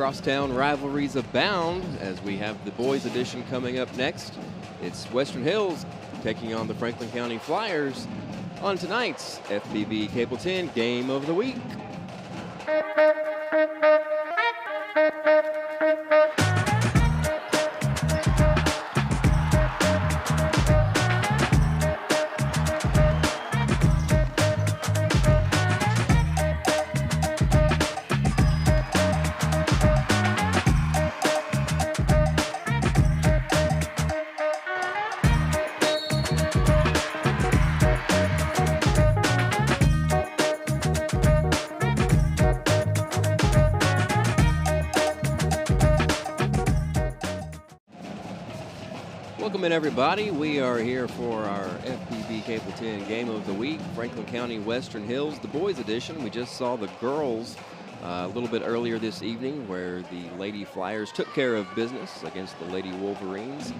Crosstown rivalries abound as we have the boys edition coming up next. It's Western Hills taking on the Franklin County Flyers on tonight's FPB Cable 10 Game of the Week. Welcome in, everybody. We are here for our FPB Cable 10 Game of the Week, Franklin County Western Hills, the boys edition. We just saw the girls a little bit earlier this evening where the Lady Flyers took care of business against the Lady Wolverines.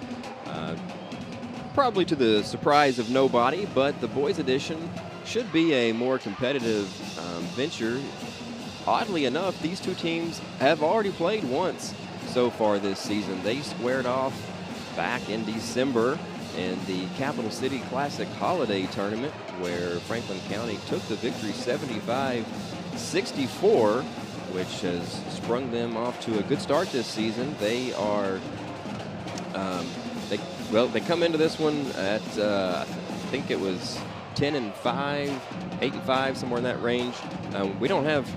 Probably to the surprise of nobody, but the boys edition should be a more competitive venture. Oddly enough, these two teams have already played once so far this season. They squared off back in December in the Capital City Classic Holiday Tournament, where Franklin County took the victory 75-64, which has sprung them off to a good start this season. They are, they come into this one at, I think it was 10-5, 8-5, somewhere in that range. We don't have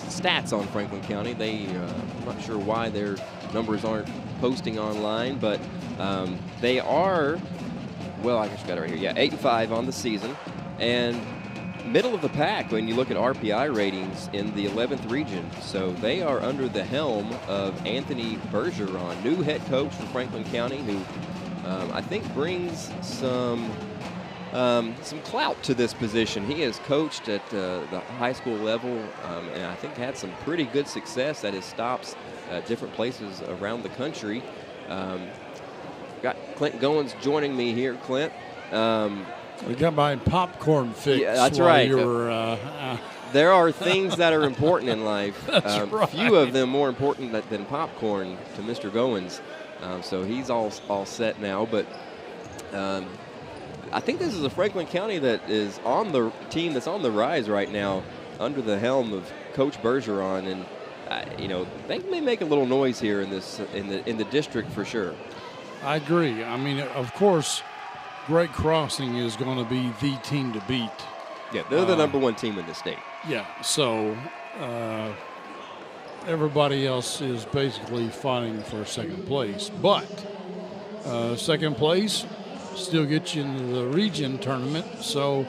stats on Franklin County. I'm not sure why their numbers aren't posting online, but they are, well, I guess you got it right here. Yeah, 8-5 on the season, and middle of the pack when you look at RPI ratings in the 11th region. So they are under the helm of Anthony Bergeron, new head coach for Franklin County, who I think brings some clout to this position. He has coached at the high school level, and I think had some pretty good success at his stops at different places around the country. Got Clint Goins joining me here. Clint, we got my popcorn fix. Yeah, that's right. There are things that are important in life. That's right. Few of them more important than popcorn to Mr. Goins. So he's all set now. But I think this is a Franklin County that is on the team that's on the rise right now under the helm of Coach Bergeron, and they may make a little noise here in the district for sure. I agree. I mean, of course, Great Crossing is going to be the team to beat. Yeah, they're the number one team in the state. Yeah, so everybody else is basically fighting for second place. But second place still gets you into the region tournament. So,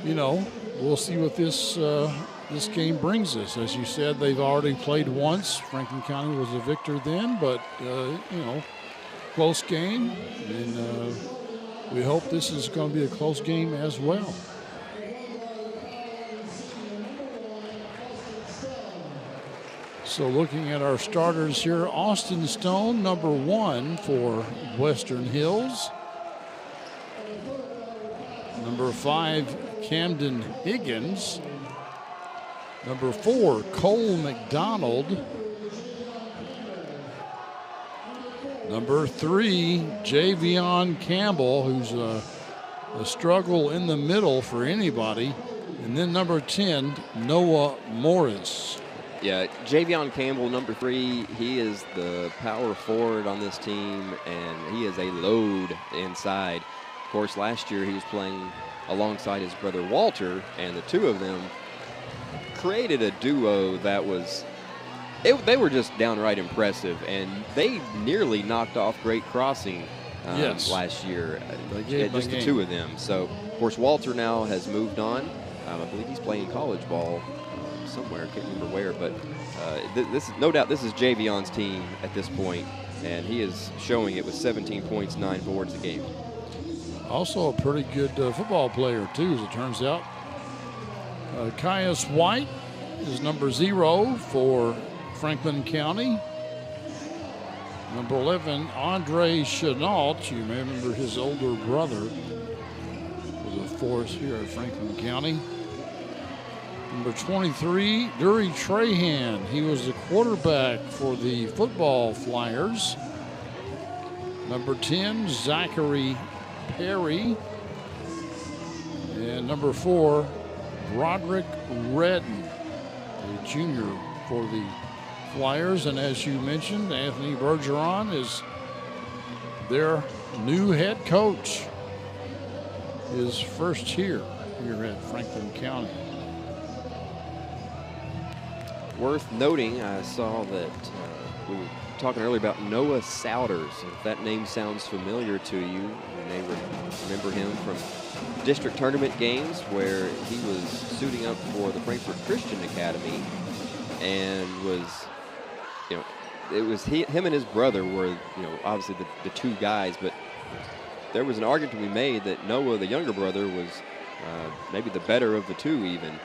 we'll see what this game brings us. As you said, they've already played once. Franklin County was a victor then, but, close game. And we hope this is going to be a close game as well. So looking at our starters here, Austin Stone, number 1 for Western Hills. Number 5, Camden Higgins. Number 4, Cole McDonald. Number 3, Javion Campbell, who's a struggle in the middle for anybody. And then number 10, Noah Morris. Yeah, Javion Campbell, number 3, he is the power forward on this team, and he is a load inside. Of course, last year he was playing alongside his brother Walter, and the two of them created a duo that was, they were just downright impressive, and they nearly knocked off Great Crossing last year, just the two of them. So, of course, Walter now has moved on. I believe he's playing college ball somewhere, I can't remember where, but this no doubt this is Javion's team at this point, and he is showing it with 17 points, 9 boards a game. Also a pretty good football player too, as it turns out. Caius White is number 0 for Franklin County. Number 11, Andre Chenault. You may remember his older brother was a force here at Franklin County. Number 23, Dury Trahan. He was the quarterback for the football Flyers. Number 10, Zachary Perry. And number 4, Broderick Redden, a junior for the Flyers. And as you mentioned, Anthony Bergeron is their new head coach. His first year here at Franklin County. Worth noting, I saw that we were talking earlier about Noah Souders. If that name sounds familiar to you, you may remember him from district tournament games where he was suiting up for the Frankfort Christian Academy and was, it was him and his brother were, obviously the two guys, but there was an argument to be made that Noah, the younger brother, was maybe the better of the two even.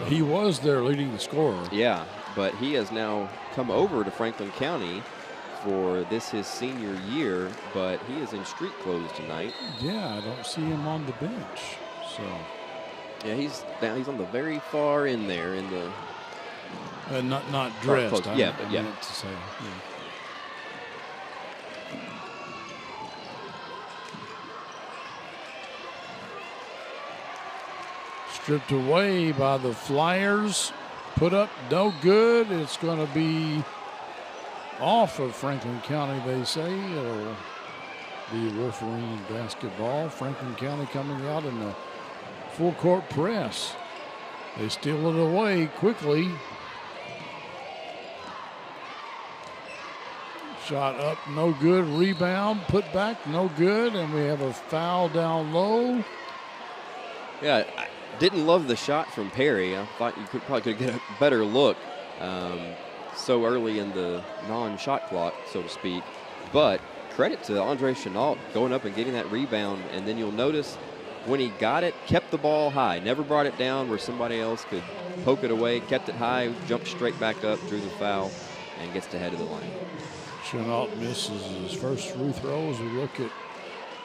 He was their leading scorer. Yeah, but he has now come over to Franklin County for his senior year, but he is in street clothes tonight. Yeah, I don't see him on the bench. So yeah, he's on the very far end there in the not dressed. Yeah, but yeah. To say, yeah. Stripped away by the Flyers. Put up, no good. It's going to be off of Franklin County, they say. It'll be Wolverine basketball. Franklin County coming out in the full court press. They steal it away quickly. Shot up, no good. Rebound, put back, no good. And we have a foul down low. Yeah, I didn't love the shot from Perry. I thought you probably could get a better look so early in the non-shot clock, so to speak. But credit to Andre Chenault going up and getting that rebound. And then you'll notice when he got it, kept the ball high. Never brought it down where somebody else could poke it away. Kept it high, jumped straight back up, drew the foul, and gets to the head of the line. Chenault misses his first free throw as we look at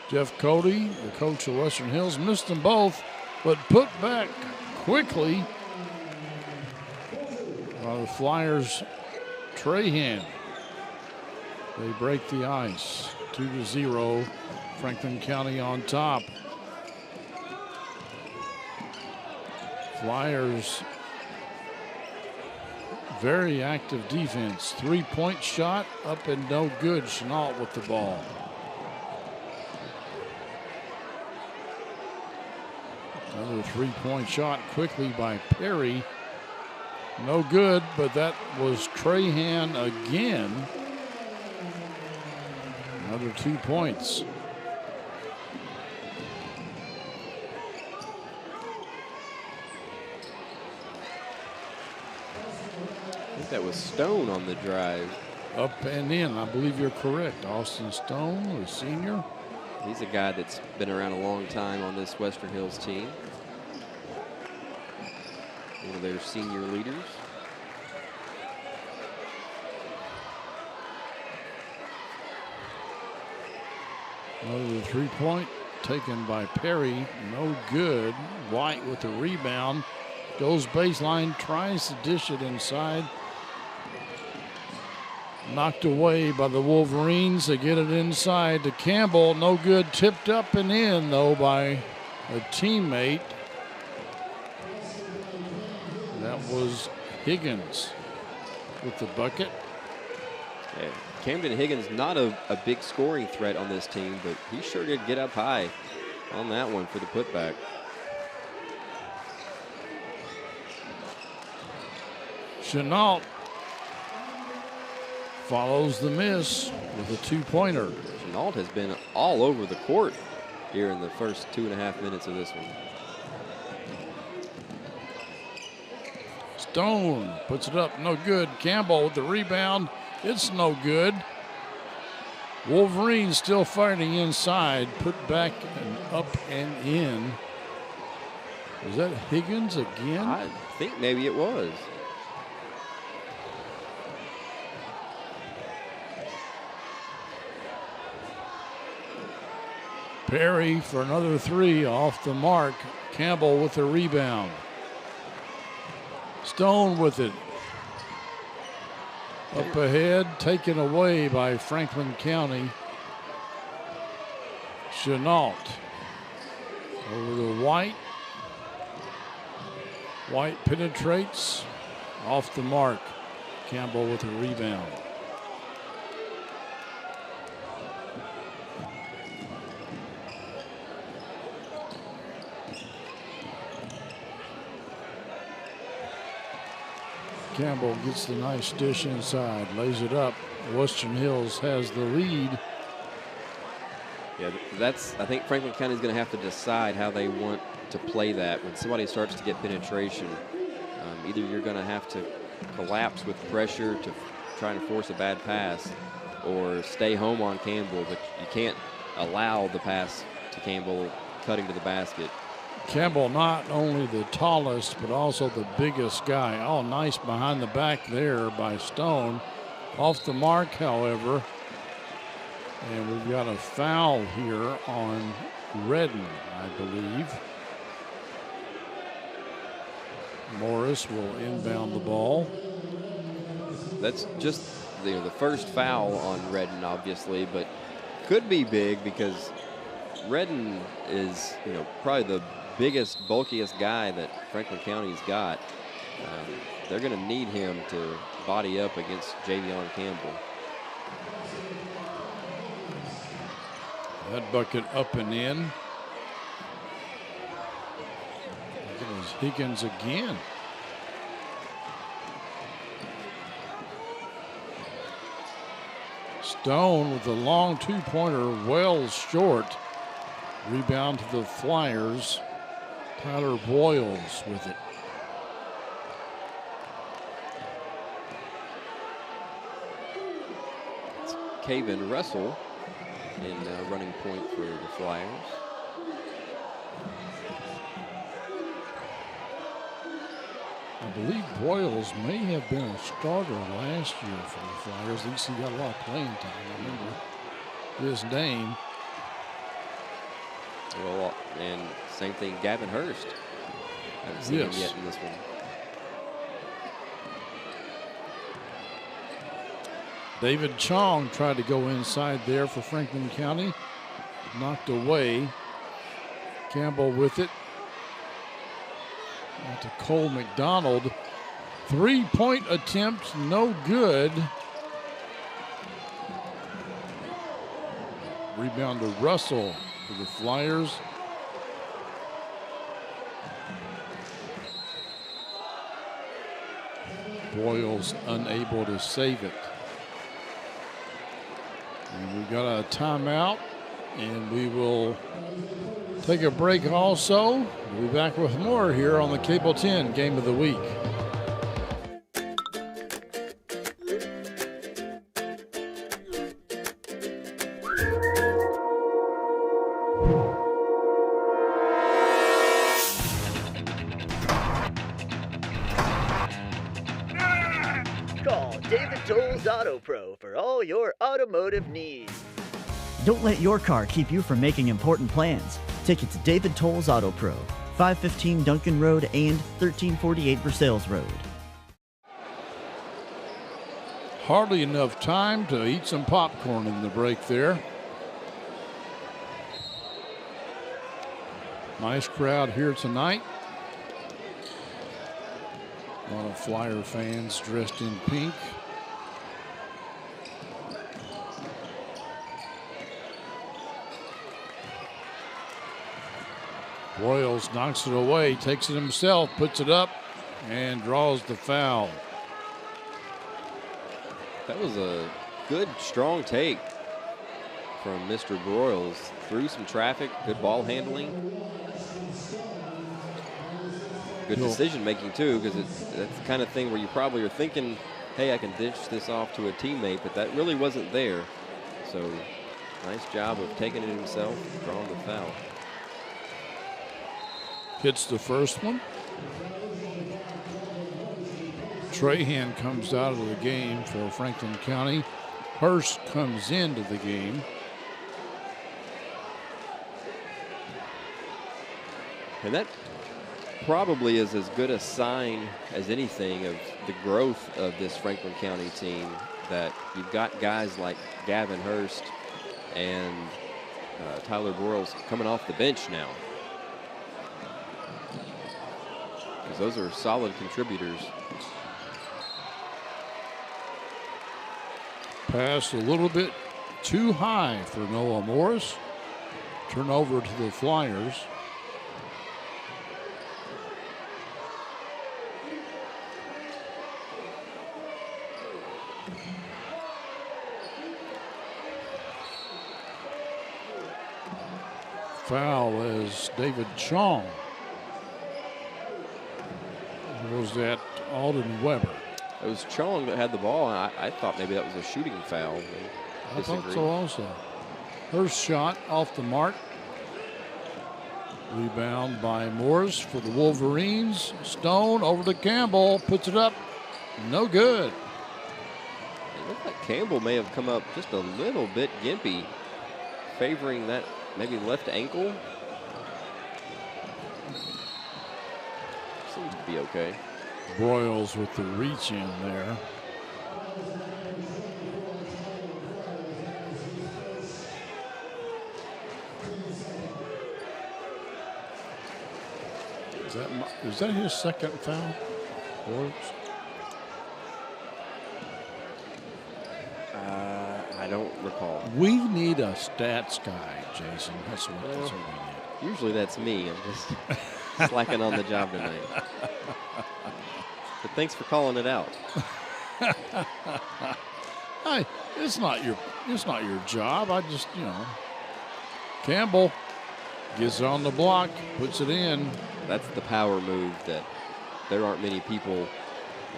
Jeff Cody, the coach of Western Hills. Missed them both, but put back quickly by the Flyers' Trahan. They break the ice, 2-0. Franklin County on top. Flyers, very active defense. 3-point shot up and no good. Chenault with the ball. Another 3-point shot quickly by Perry. No good, but that was Trahan again. Another 2 points. I think that was Stone on the drive. Up and in, I believe you're correct. Austin Stone, the senior. He's a guy that's been around a long time on this Western Hills team. One of their senior leaders. Another 3-point taken by Perry. No good. White with the rebound. Goes baseline, tries to dish it inside. Knocked away by the Wolverines. They get it inside to Campbell. No good. Tipped up and in, though, by a teammate. That was Higgins with the bucket. Yeah, Camden Higgins, not a big scoring threat on this team, but he sure did get up high on that one for the putback. Chenault follows the miss with a 2-pointer. Chenault has been all over the court here in the first 2.5 minutes of this one. Stone puts it up, no good. Campbell with the rebound, it's no good. Wolverine still fighting inside, put back and up and in. Is that Higgins again? I think maybe it was. Perry for another 3 off the mark. Campbell with the rebound. Stone with it. Up ahead, taken away by Franklin County. Chenault over to White. White penetrates off the mark. Campbell with a rebound. Campbell gets the nice dish inside, lays it up. Western Hills has the lead. Yeah, I think Franklin County is going to have to decide how they want to play that. When somebody starts to get penetration, either you're going to have to collapse with pressure to try to force a bad pass, or stay home on Campbell, but you can't allow the pass to Campbell cutting to the basket. Campbell not only the tallest, but also the biggest guy. Oh, nice behind the back there by Stone. Off the mark, however. And we've got a foul here on Redden, I believe. Morris will inbound the ball. That's just the first foul on Redden, obviously, but could be big because Redden is, probably the biggest, bulkiest guy that Franklin County's got. They're going to need him to body up against Javion Campbell. That bucket up and in. Higgins again. Stone with a long two-pointer, well short. Rebound to the Flyers. Tyler Boyles with it. It's Caven Russell in running point for the Flyers. I believe Boyles may have been a starter last year for the Flyers. At least he got a lot of playing time. I remember his name. Well, and same thing, Gavin Hurst. I haven't seen him yet in this one. David Chong tried to go inside there for Franklin County. Knocked away. Campbell with it. Out to Cole McDonald. Three-point attempt, no good. Rebound to Russell for the Flyers. Boyles unable to save it. And we've got a timeout, and we will take a break also. We'll be back with more here on the Cable 10 Game of the Week. Call David Toll's Auto Pro for all your automotive needs. Don't let your car keep you from making important plans. Take it to David Toll's Auto Pro, 515 Duncan Road and 1348 Versailles Road. Hardly enough time to eat some popcorn in the break there. Nice crowd here tonight. A lot of Flyer fans dressed in pink. Royals knocks it away, takes it himself, puts it up, and draws the foul. That was a good, strong take from Mr. Broyles. Through some traffic, good ball handling. Good decision making too, because that's the kind of thing where you probably are thinking, hey, I can dish this off to a teammate, but that really wasn't there. So nice job of taking it himself, drawing the foul. Hits the first one. Trahan comes out of the game for Franklin County. Hurst comes into the game. And probably is as good a sign as anything of the growth of this Franklin County team, that you've got guys like Gavin Hurst and Tyler Broyles coming off the bench now, because those are solid contributors. Pass a little bit too high for Noah Morris. Turnover to the Flyers. Foul as David Chong. Was that Alden Weber? It was Chong that had the ball, and I thought maybe that was a shooting foul. I thought so also. First shot off the mark. Rebound by Morris for the Wolverines. Stone over to Campbell. Puts it up. No good. It looked like Campbell may have come up just a little bit gimpy, favoring that maybe left ankle. Seems to be okay. Broyles with the reach in there. Is that his second foul? I don't recall. We need a stats guy, Jason. That's what we need. Usually that's me. I'm just slacking on the job tonight. But thanks for calling it out. Hey, it's not your job. I just, Campbell gets on the block, puts it in. That's the power move that there aren't many people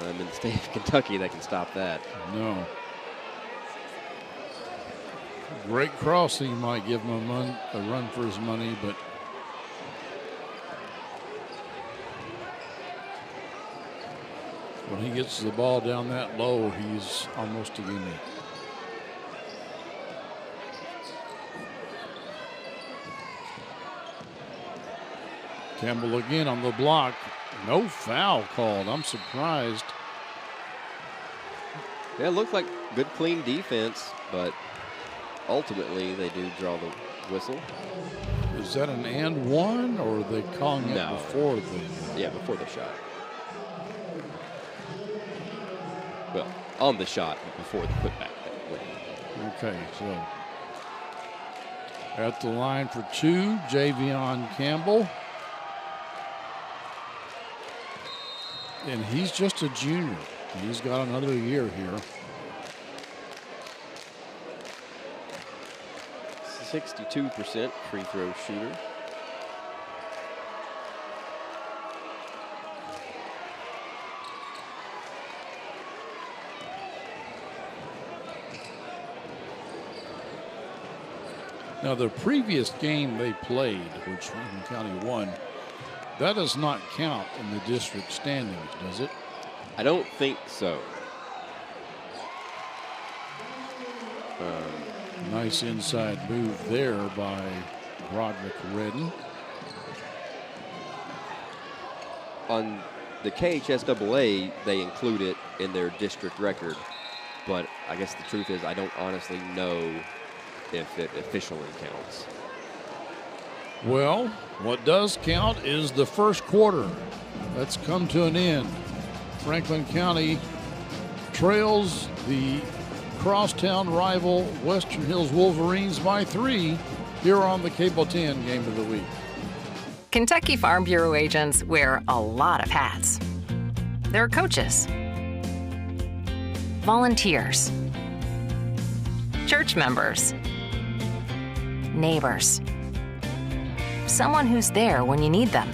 in the state of Kentucky that can stop that. No. Great crossing might give him a run for his money, but when he gets the ball down that low, he's almost a gimme. Campbell again on the block. No foul called. I'm surprised. Yeah, it looked like good, clean defense, but ultimately they do draw the whistle. Is that an and one, or are they calling it before the? Yeah, before the shot. Well, on the shot, but before the putback. Okay, so at the line for two, Javion Campbell. And he's just a junior. He's got another year here. 62% free throw shooter. Now, the previous game they played, which Franklin County won, that does not count in the district standings, does it? I don't think so. Nice inside move there by Broderick Redden. On the KHSAA, they include it in their district record, but I guess the truth is I don't honestly know if it officially counts. Well, what does count is the first quarter. That's come to an end. Franklin County trails the crosstown rival Western Hills Wolverines by 3 here on the Cable 10 Game of the Week. Kentucky Farm Bureau agents wear a lot of hats. They're coaches, volunteers, church members, neighbors, someone who's there when you need them,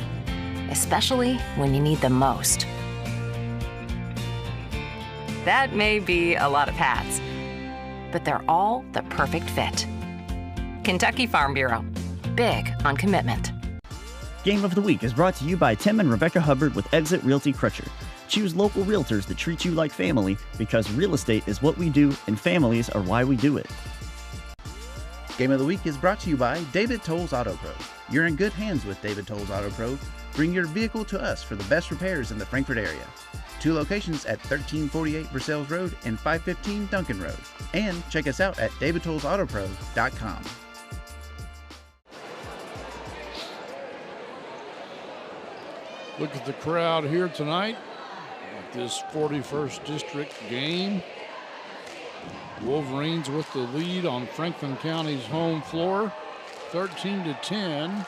especially when you need them most. That may be a lot of hats, but they're all the perfect fit. Kentucky Farm Bureau, big on commitment. Game of the Week is brought to you by Tim and Rebecca Hubbard with Exit Realty Crutcher. Choose local realtors that treat you like family, because real estate is what we do and families are why we do it. Game of the Week is brought to you by David Tolles Auto Pro. You're in good hands with David Tolles Auto Pro. Bring your vehicle to us for the best repairs in the Frankfort area. 2 locations at 1348 Versailles Road and 515 Duncan Road. And check us out at davidtollsautopro.com. Look at the crowd here tonight at this 41st District game. Wolverines with the lead on Franklin County's home floor, 13-10.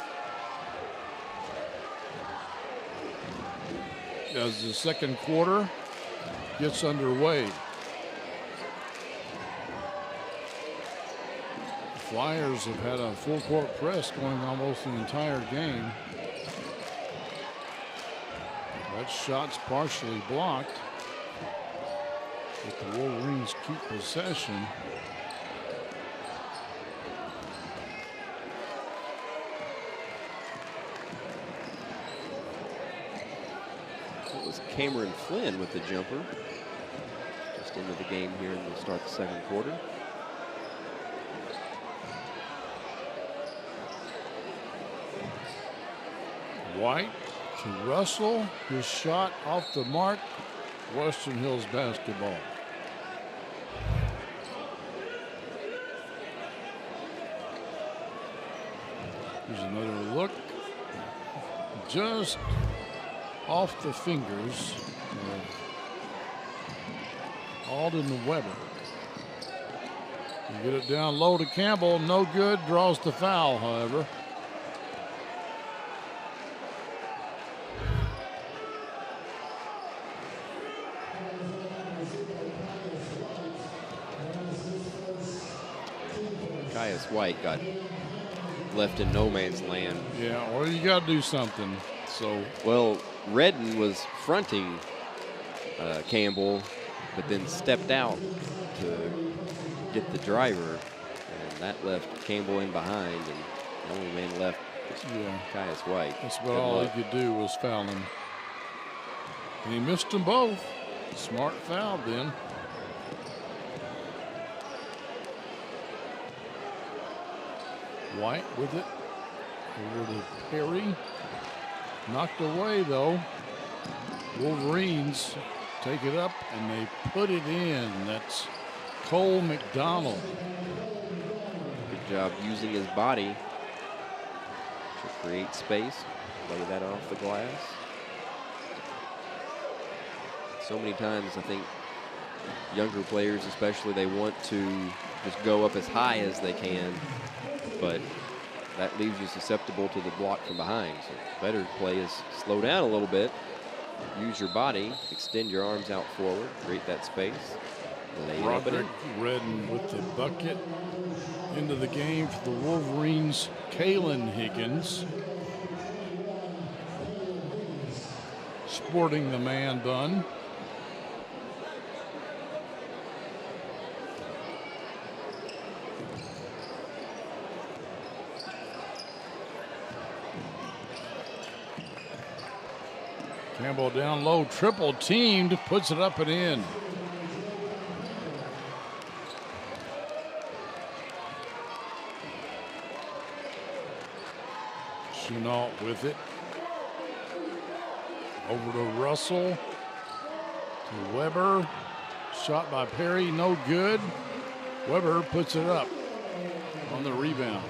As the second quarter gets underway. The Flyers have had a full court press going almost the entire game. That shot's partially blocked, but the Wolverines keep possession. It was Cameron Flynn with the jumper. Just into the game here and we'll start the second quarter. White to Russell, his shot off the mark. Western Hills basketball. Here's another look. Just off the fingers of Alden Weber. You get it down low to Campbell, no good, draws the foul, however. White got left in no man's land. Yeah, well, you got to do something. So, well, Redden was fronting Campbell, but then stepped out to get the driver, and that left Campbell in behind, and the only man left was Caius White. That's about all he could do was foul him. And he missed them both. Smart foul then. White with it over to Perry. Knocked away though. Wolverines take it up and they put it in. That's Cole McDonald. Good job using his body to create space. Lay that off the glass. So many times I think younger players especially, they want to just go up as high as they can, but that leaves you susceptible to the block from behind. So better play is slow down a little bit, use your body, extend your arms out forward, create that space. Roderick Redden with the bucket. Into the game for the Wolverines, Kalen Higgins. Sporting the man bun. Campbell down low, triple teamed, puts it up and in. Chenault with it. Over to Russell. To Weber. Shot by Perry, no good. Weber puts it up on the rebound.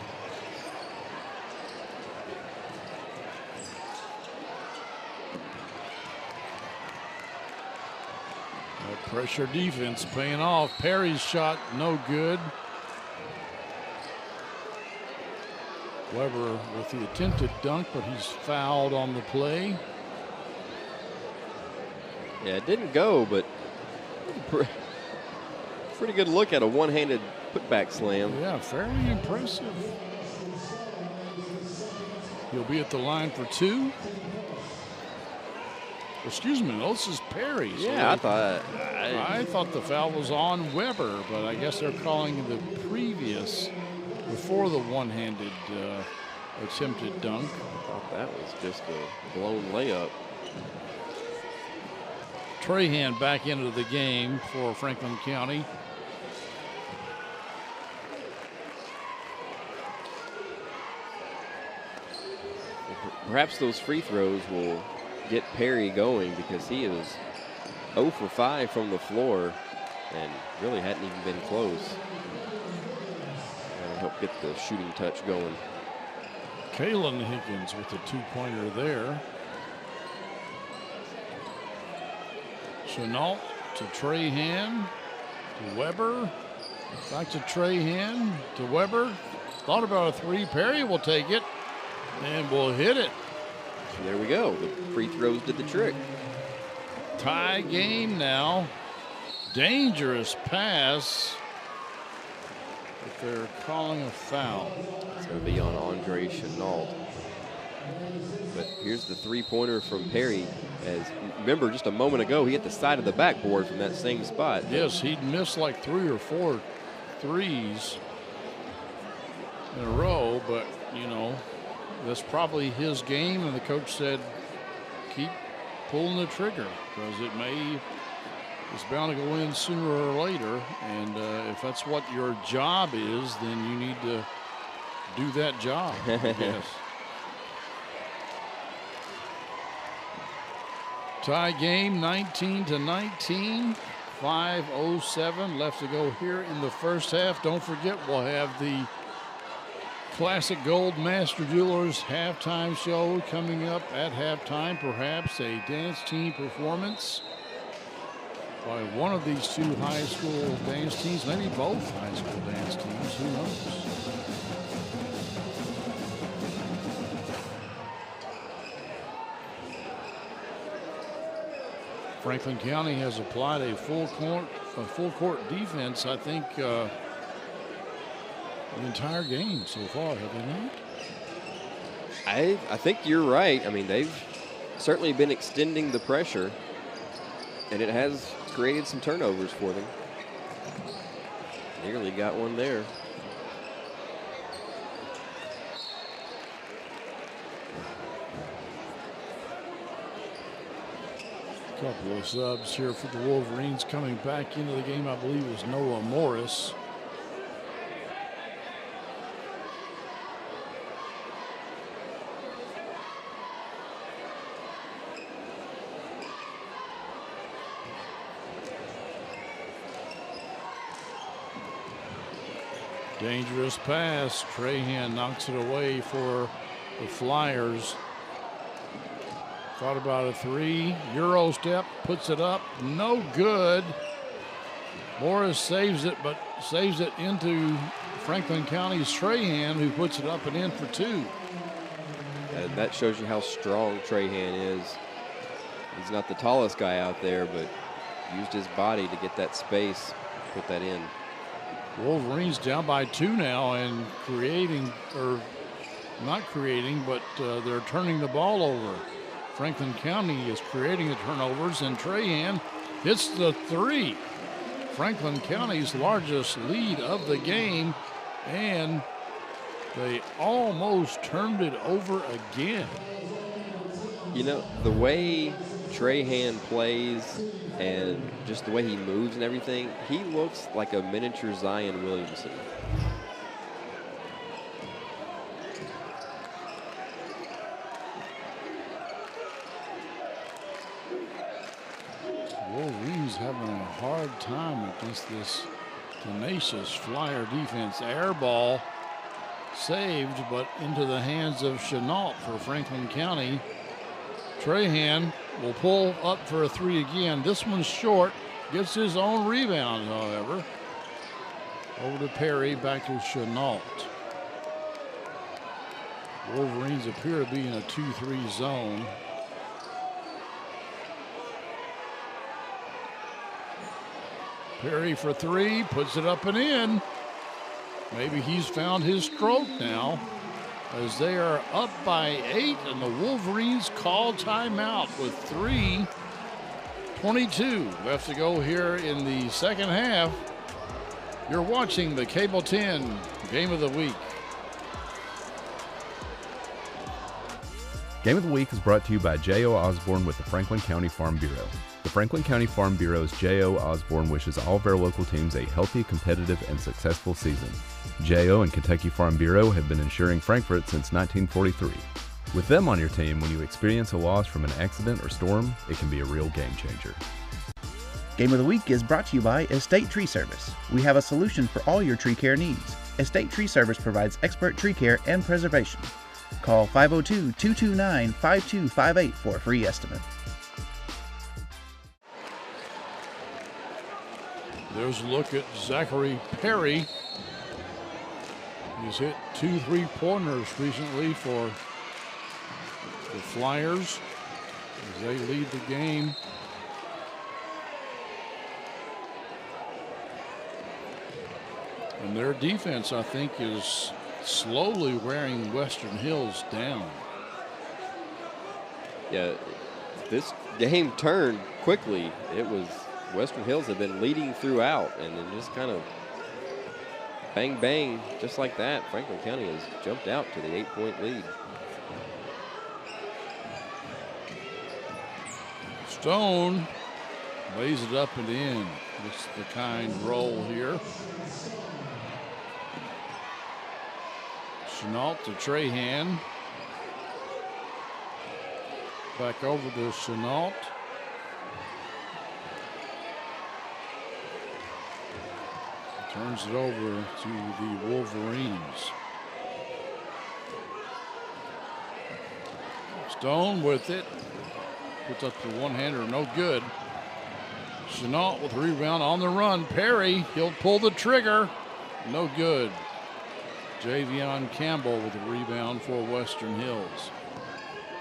Pressure defense paying off. Perry's shot no good. Weber with the attempted dunk, but he's fouled on the play. Yeah, it didn't go, but pretty good look at a one-handed putback slam. Yeah, fairly impressive. He'll be at the line for two. Excuse me, no, this is Perry. Yeah, so I thought the foul was on Weber, but I guess they're calling the previous, before the one-handed attempted dunk. I thought that was just a blown layup. Trahan back into the game for Franklin County. perhaps those free throws will get Perry going, because he is 0 for 5 from the floor and really hadn't even been close. That'll help get the shooting touch going. Kalen Higgins with the 2-pointer there. Chenault to Trahan, to Weber, back to Trahan, to Weber. Thought about a 3. Perry will take it and will hit it. So there we go. The free throws did the trick. Tie game now. Dangerous pass. But they're calling a foul. It's going to be on Andre Chenault. But here's the 3-pointer from Perry. As remember, just a moment ago, he hit the side of the backboard from that same spot. Yes, he'd missed like 3 or 4 threes in a row, but you know, that's probably his game, and the coach said keep pulling the trigger, because it's bound to go in sooner or later, and if that's what your job is, then you need to do that job. Yes. Tie game, 19-19, 5:07 left to go here in the first half. Don't forget, we'll have the Classic Gold Master Jewelers halftime show coming up at halftime. Perhaps a dance team performance by one of these 2 high school dance teams, maybe both high school dance teams, who knows? Franklin County has applied a full court defense, I think, the entire game so far, have they not? I think you're right. I mean, they've certainly been extending the pressure, and it has created some turnovers for them. Nearly got one there. Couple of subs here for the Wolverines. Coming back into the game, I believe, was Noah Morris. Dangerous pass. Trahan knocks it away for the Flyers. Thought about a 3. Euro step, puts it up. No good. Morris saves it, but saves it into Franklin County's Trahan, who puts it up and in for 2. And that shows you how strong Trahan is. He's not the tallest guy out there, but used his body to get that space, put that in. Wolverines down by 2 now, and creating, or not creating, but they're turning the ball over. Franklin County is creating the turnovers, and Trahan hits the 3. Franklin County's largest lead of the game, and they almost turned it over again. You know, the way Trahan plays and just the way he moves and everything, he looks like a miniature Zion Williamson. Wolverines having a hard time against this tenacious Flyer defense. Air ball saved, but into the hands of Chenault for Franklin County. Trahan will pull up for a 3 again. This one's short. Gets his own rebound, however. Over to Perry, back to Chenault. Wolverines appear to be in a 2-3 zone. Perry for 3, puts it up and in. Maybe he's found his stroke now, as they are up by 8, and the Wolverines call timeout with 3:22 left to go here in the second half. You're watching the Cable 10 Game of the Week. Game of the Week is brought to you by J.O. Osborne with the Franklin County Farm Bureau. The Franklin County Farm Bureau's J.O. Osborne wishes all of our local teams a healthy, competitive, and successful season. J.O. and Kentucky Farm Bureau have been insuring Frankfort since 1943. With them on your team, when you experience a loss from an accident or storm, it can be a real game changer. Game of the Week is brought to you by Estate Tree Service. We have a solution for all your tree care needs. Estate Tree Service provides expert tree care and preservation. Call 502-229-5258 for a free estimate. There's a look at Zachary Perry. He's hit 2 3-pointers recently for the Flyers as they lead the game. And their defense, I think, is slowly wearing Western Hills down. Yeah, this game turned quickly. It was Western Hills have been leading throughout, and then just kind of bang, bang, just like that, Franklin County has jumped out to the 8-point lead. Stone lays it up and in. It's the kind roll here. Chenault to Trahan. Back over to Chenault. Turns it over to the Wolverines. Stone with it. Puts up the one-hander, no good. Chenault with the rebound on the run. Perry, he'll pull the trigger. No good. Javion Campbell with a rebound for Western Hills.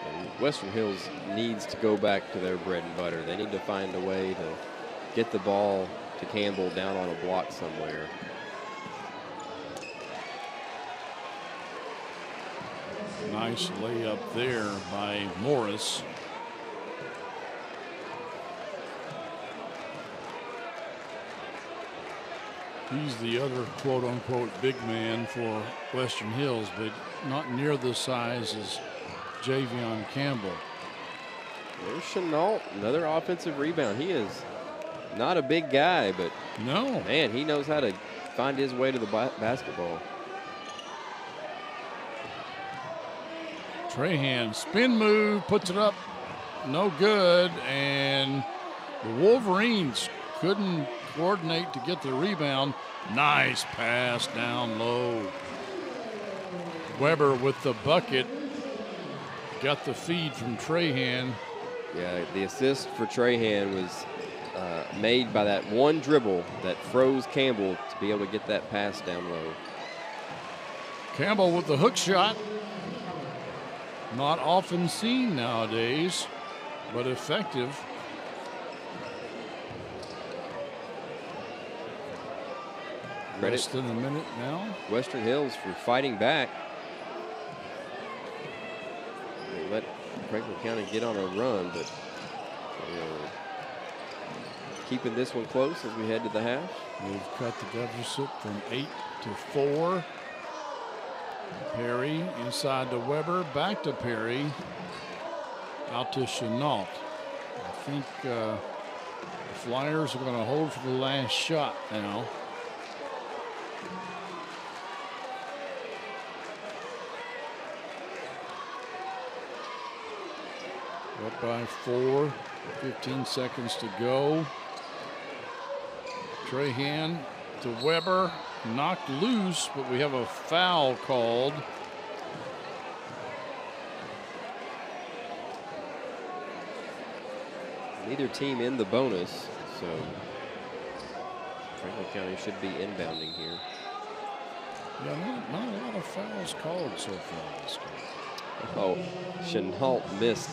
And Western Hills needs to go back to their bread and butter. They need to find a way to get the ball to Campbell down on a block somewhere. Nice layup there by Morris. He's the other quote-unquote big man for Western Hills, but not near the size as Javion Campbell. There's Chenault, another offensive rebound. He is not a big guy, but no, man, he knows how to find his way to the basketball. Trahan, spin move, puts it up, no good, and the Wolverines couldn't coordinate to get the rebound. Nice pass down low. Weber with the bucket. Got the feed from Trahan. Yeah, the assist for Trahan was made by that one dribble that froze Campbell to be able to get that pass down low. Campbell with the hook shot. Not often seen nowadays, but effective. Less than a minute now. Western Hills for fighting back. They let Franklin County get on a run, but keeping this one close as we head to the half. We've cut the deficit from 8 to 4. Perry inside to Weber, back to Perry, out to Chenault. I think the Flyers are going to hold for the last shot now. Up by 4, 15 seconds to go. Trahan to Weber, knocked loose, but we have a foul called. Neither team in the bonus, so Franklin County should be inbounding here. Yeah, not a lot of fouls called so far this game. Oh, Chenault missed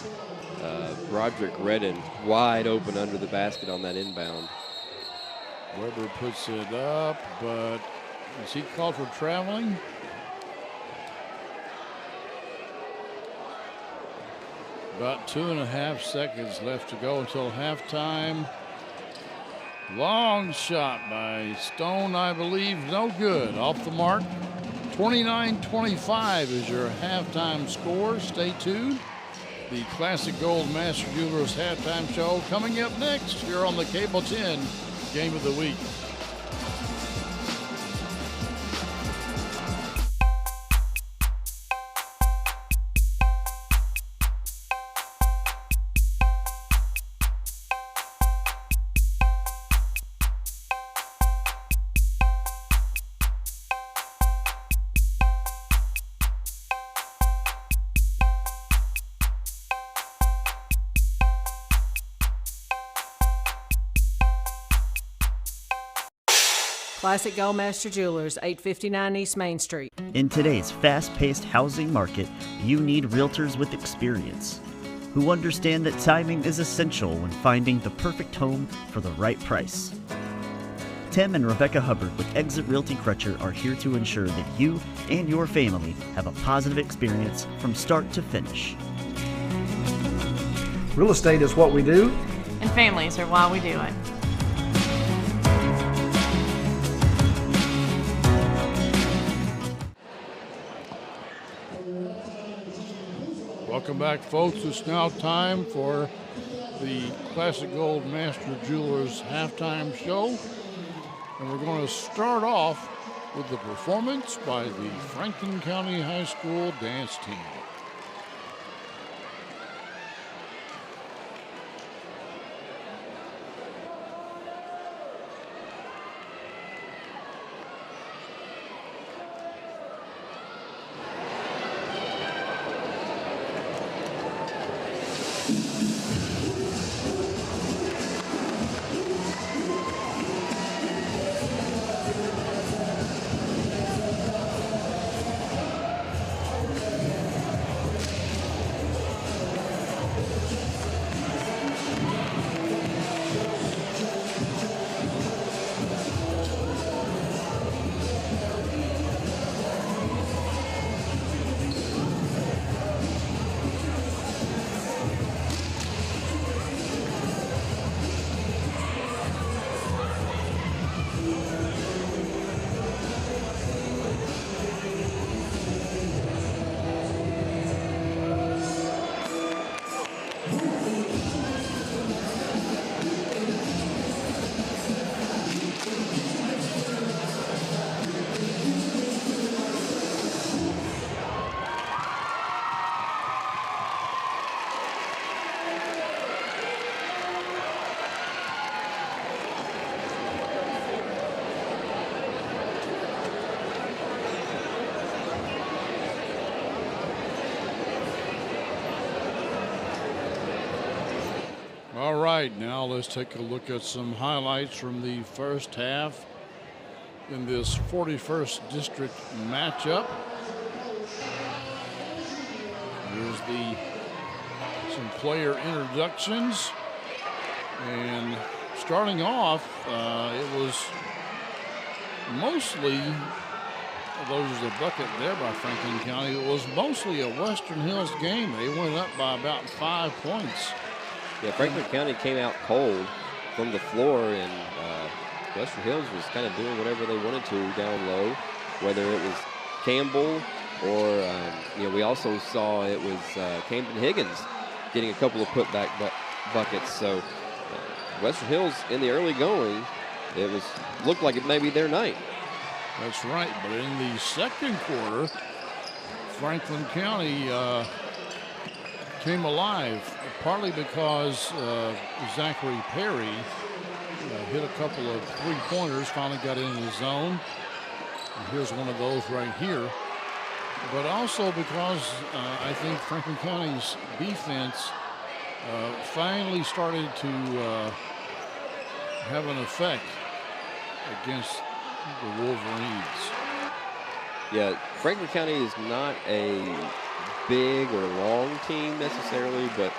Roderick Redden wide open under the basket on that inbound. Weber puts it up, but is he called for traveling? About 2.5 seconds left to go until halftime. Long shot by Stone, I believe, no good. Off the mark. 29-25 is your halftime score. Stay tuned. The Classic Gold Master Jewelers halftime show coming up next here on the Cable 10 Game of the Week. Classic Goldmaster Jewelers, 859 East Main Street. In today's fast-paced housing market, you need realtors with experience who understand that timing is essential when finding the perfect home for the right price. Tim and Rebecca Hubbard with Exit Realty Crutcher are here to ensure that you and your family have a positive experience from start to finish. Real estate is what we do, and families are why we do it. Welcome back, folks. It's now time for the Classic Gold Master Jewelers halftime show. And we're going to start off with the performance by the Franklin County High School dance team. All right, now let's take a look at some highlights from the first half in this 41st District matchup. Here's some player introductions. And starting off, it was mostly, although there's a bucket there by Franklin County, it was mostly a Western Hills game. They went up by about 5 points. Yeah, Franklin County came out cold from the floor, and Western Hills was kind of doing whatever they wanted to down low, whether it was Campbell or, we also saw it was Camden Higgins getting a couple of putback buckets. So Western Hills in the early going, looked like it may be their night. That's right, but in the second quarter, Franklin County came alive, partly because Zachary Perry hit a couple of three-pointers, finally got in the zone. And here's one of those right here. But also because I think Franklin County's defense finally started to have an effect against the Wolverines. Yeah, Franklin County is not a big or long team necessarily, but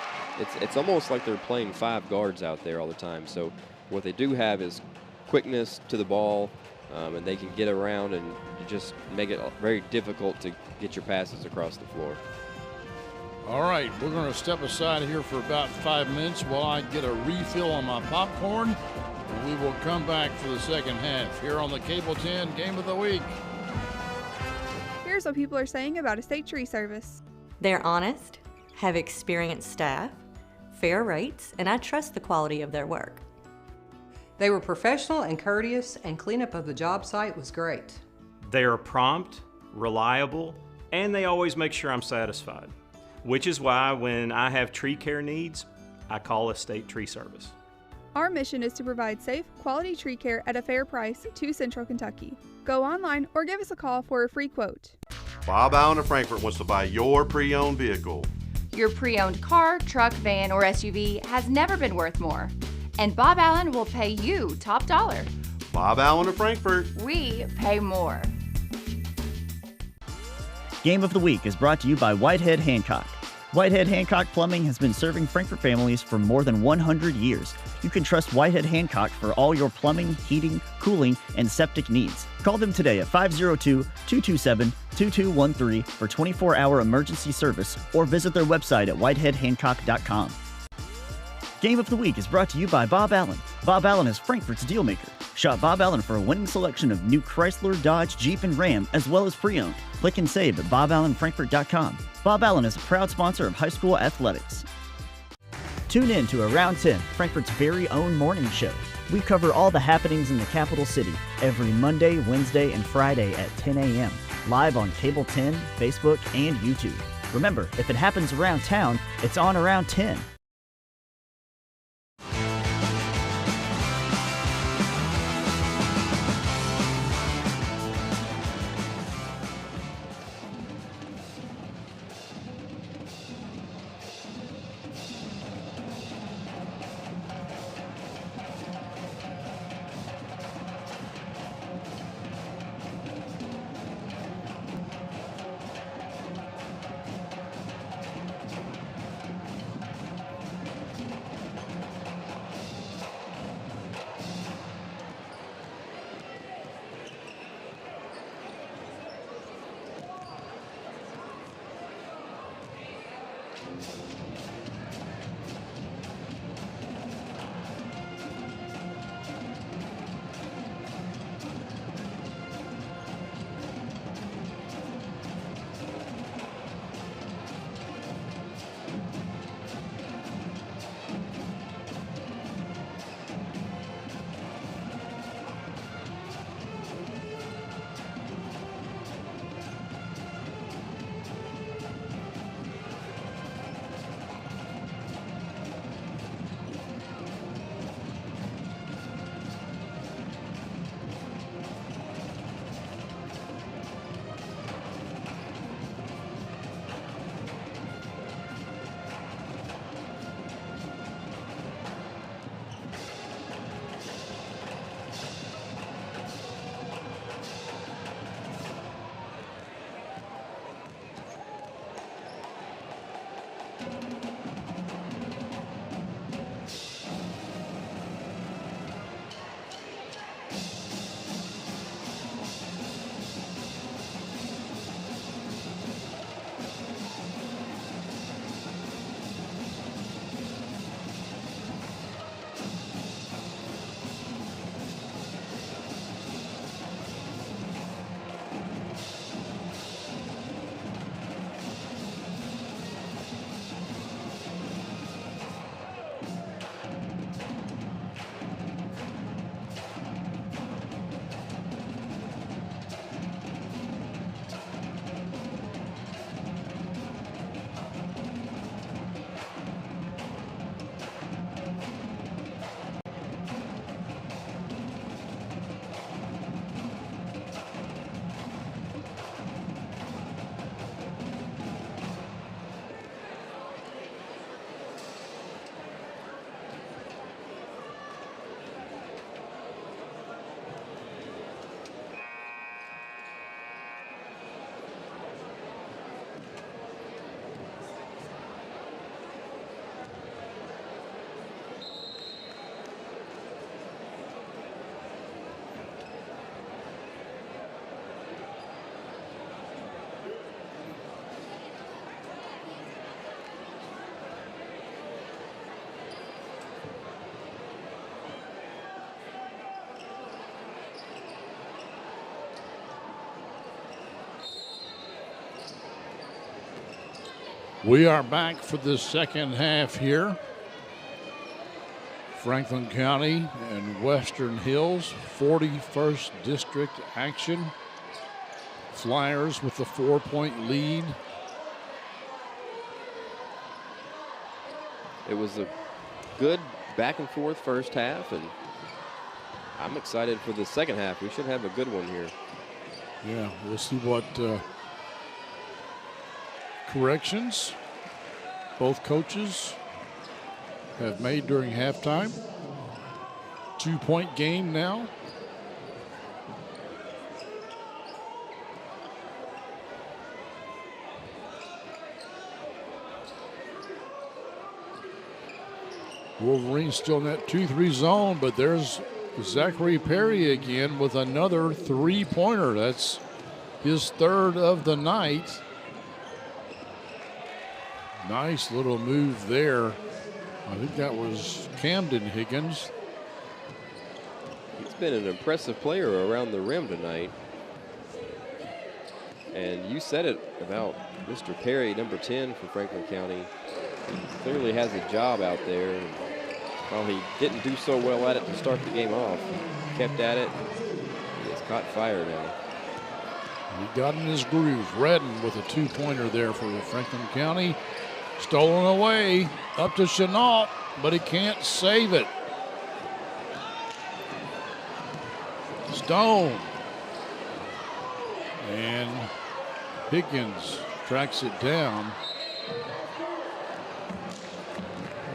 it's almost like they're playing five guards out there all the time. So what they do have is quickness to the ball, and they can get around and just make it very difficult to get your passes across the floor. All right, we're going to step aside here for about 5 minutes while I get a refill on my popcorn, and we will come back for the second half here on the Cable 10 Game of the Week. Here's what people are saying about a state tree service. They're honest, have experienced staff, fair rates, and I trust the quality of their work. They were professional and courteous, and cleanup of the job site was great. They are prompt, reliable, and they always make sure I'm satisfied, which is why when I have tree care needs, I call a state tree service. Our mission is to provide safe, quality tree care at a fair price to Central Kentucky. Go online or give us a call for a free quote. Bob Allen of Frankfort wants to buy your pre-owned vehicle. Your pre-owned car, truck, van, or SUV has never been worth more. And Bob Allen will pay you top dollar. Bob Allen of Frankfort. We pay more. Game of the Week is brought to you by Whitehead Hancock. Whitehead Hancock Plumbing has been serving Frankfort families for more than 100 years. You can trust Whitehead Hancock for all your plumbing, heating, cooling, and septic needs. Call them today at 502-227-2213 for 24-hour emergency service or visit their website at whiteheadhancock.com. Game of the Week is brought to you by Bob Allen. Bob Allen is Frankfort's dealmaker. Shop Bob Allen for a winning selection of new Chrysler, Dodge, Jeep, and Ram, as well as pre-owned. Click and save at boballenfrankfort.com. Bob Allen is a proud sponsor of high school athletics. Tune in to Around 10, Frankfort's very own morning show. We cover all the happenings in the capital city every Monday, Wednesday, and Friday at 10 a.m. live on Cable 10, Facebook, and YouTube. Remember, if it happens around town, it's on Around 10. We are back for the second half here. Franklin County and Western Hills, 41st District action. Flyers with the 4-point lead. It was a good back and forth first half, and I'm excited for the second half. We should have a good one here. Yeah, we'll see what corrections both coaches have made during halftime. 2-point game now. Wolverines still in that 2-3 zone, but there's Zachary Perry again with another three-pointer. That's his third of the night. Nice little move there. I think that was Camden Higgins. He's been an impressive player around the rim tonight. And you said it about Mr. Perry, number 10 for Franklin County. He clearly has a job out there. And while he didn't do so well at it to start the game off, he kept at it. He has caught fire now. He got in his groove. Redden with a two-pointer there for Franklin County. Stolen away up to Chenault, but he can't save it. Stone. And Higgins tracks it down.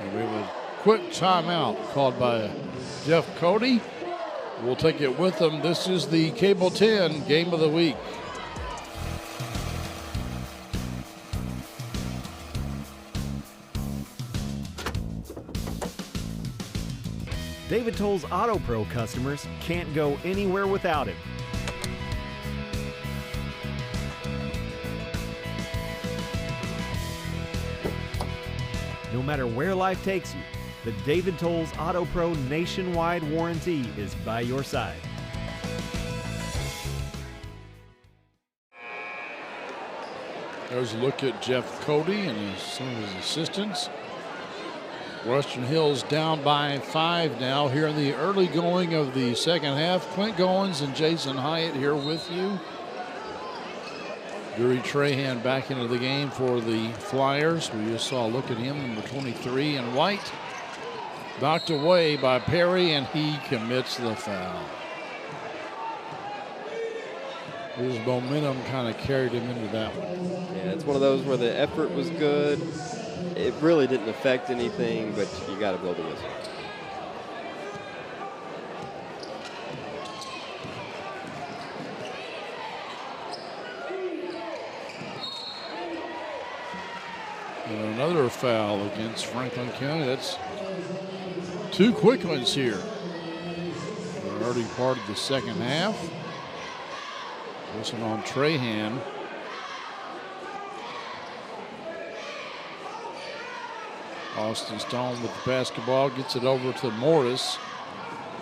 And we have a quick timeout called by Jeff Cody. We'll take it with them. This is the Cable 10 Game of the Week. David Toll's Auto Pro customers can't go anywhere without him. No matter where life takes you, the David Toll's Auto Pro nationwide warranty is by your side. There's a look at Jeff Cody and some of his assistants. Western Hills down by 5 now here in the early going of the second half. Clint Goins and Jason Hyatt here with you. Yuri Trahan back into the game for the Flyers. We just saw a look at him, number 23 in white. Knocked away by Perry, and he commits the foul. His momentum kind of carried him into that one. Yeah, it's one of those where the effort was good. It really didn't affect anything, but you got to blow the whistle. And another foul against Franklin County. That's two quick ones here. The early part of the second half. This one on Trahan. Austin Stone with the basketball, gets it over to Morris.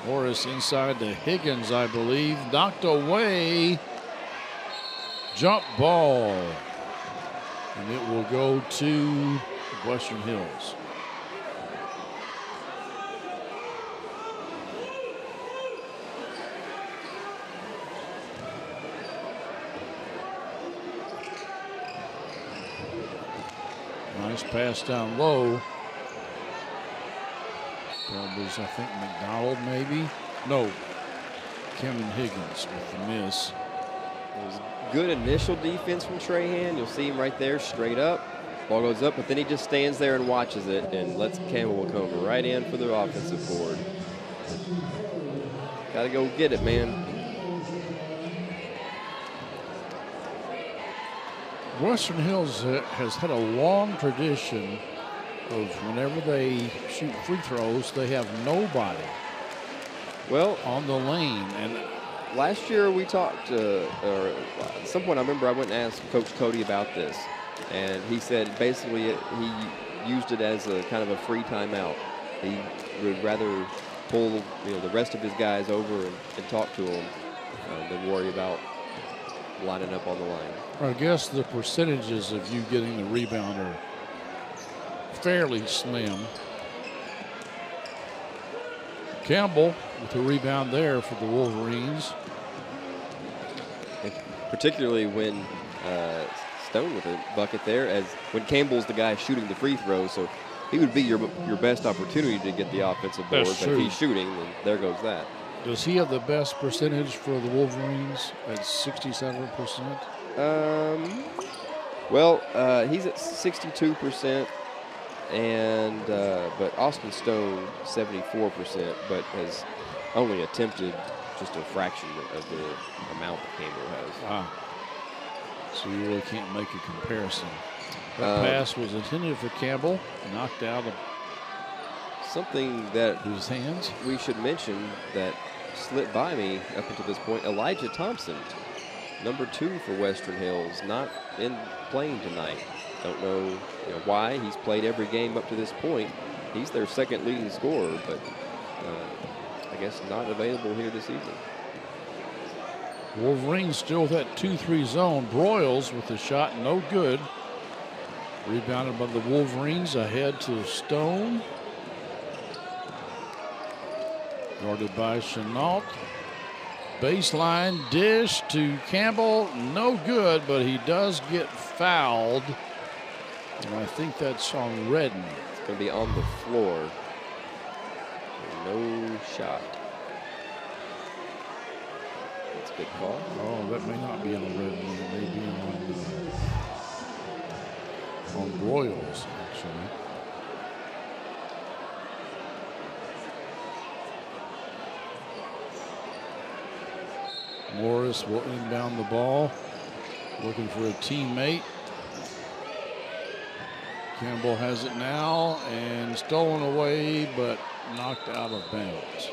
Morris inside to Higgins, I believe. Knocked away. Jump ball. And it will go to Western Hills. Nice pass down low. That was, I think, McDonald maybe. No, Kevin Higgins with the miss. It was good initial defense from Trahan. You'll see him right there, straight up. Ball goes up, but then he just stands there and watches it and lets Campbell come right in for the offensive board. Got to go get it, man. Western Hills has had a long tradition of whenever they shoot free throws, they have nobody on the lane. And last year we talked, or at some point I remember I went and asked Coach Cody about this, and he said basically he used it as a kind of a free timeout. He would rather pull the rest of his guys over and talk to them than worry about lining up on the line. I guess the percentages of you getting the rebound are fairly slim. Campbell with the rebound there for the Wolverines. And particularly when Stone with a bucket there, as when Campbell's the guy shooting the free throws, so he would be your best opportunity to get the offensive board. But if he's shooting, then there goes that. Does he have the best percentage for the Wolverines at 67%? Well, he's at 62%, and but Austin Stone 74%, but has only attempted just a fraction of the amount that Campbell has. So you really can't make a comparison. That pass was intended for Campbell, knocked out of Something that his hands we should mention that slipped by me up until this point, Elijah Thompson, number 2 for Western Hills, not playing tonight. Don't know, why. He's played every game up to this point. He's their second leading scorer, but I guess not available here this evening. Wolverines still with that 2-3 zone. Broyles with the shot, no good. Rebounded by the Wolverines, ahead to Stone. Guarded by Chenault. Baseline dish to Campbell, no good, but he does get fouled. And I think that's on Redden. It's going to be on the floor. No shot. That's a good call. Oh, that may not be on Redden. It may be on Broyles, actually. Morris will inbound the ball, looking for a teammate. Campbell has it now and stolen away, but knocked out of bounds.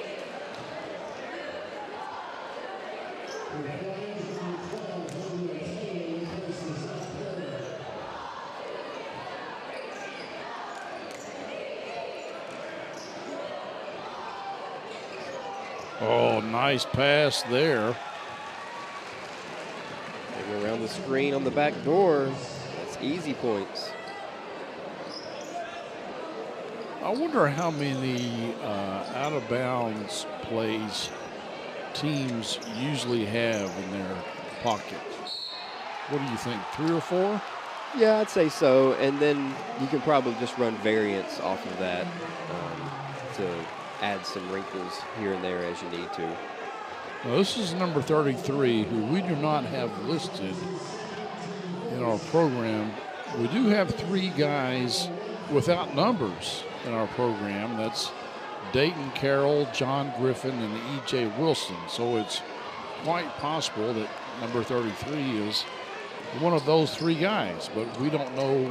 Oh, nice pass there. Maybe around the screen on the back door. That's easy points. I wonder how many out-of-bounds plays teams usually have in their pocket. What do you think, 3 or 4? Yeah, I'd say so. And then you can probably just run variants off of that to add some wrinkles here and there as you need to. Now, this is number 33, who we do not have listed in our program. We do have 3 guys without numbers in our program. That's Dayton Carroll, John Griffin, and E.J. Wilson. So it's quite possible that number 33 is one of those 3 guys, but we don't know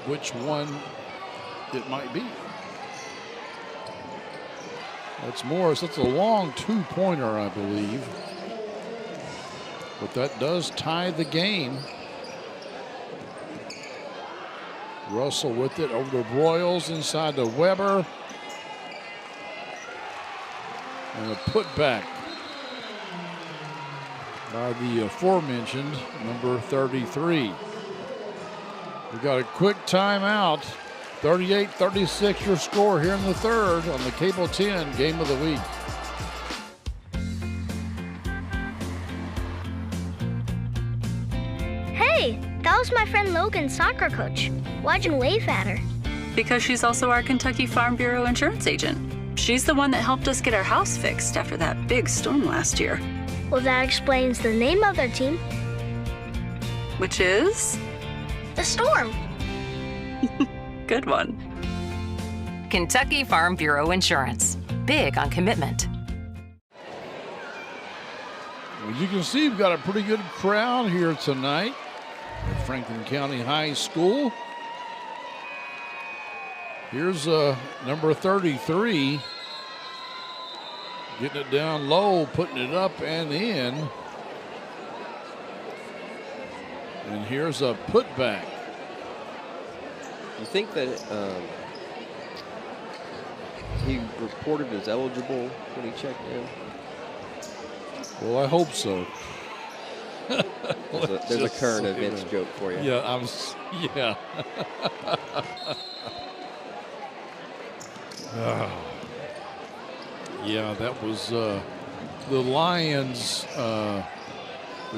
which one it might be. That's Morris. That's a long 2-pointer, I believe. But that does tie the game. Russell with it over to Broyles, inside to Weber. And a putback by the aforementioned number 33. We got a quick timeout. 38-36 your score here in the third on the Cable 10 Game of the Week. Hey, that was my friend Logan's soccer coach. Why'd you wave at her? Because she's also our Kentucky Farm Bureau insurance agent. She's the one that helped us get our house fixed after that big storm last year. Well, that explains the name of their team. Which is? The Storm. Good one. Kentucky Farm Bureau Insurance. Big on commitment. As you can see, we've got a pretty good crowd here tonight at Franklin County High School. Here's number 33. Getting it down low, putting it up and in. And here's a putback. You think that he reported as eligible when he checked in? Well, I hope so. There's a current events joke for you. Yeah, yeah. Yeah, that was the Lions, the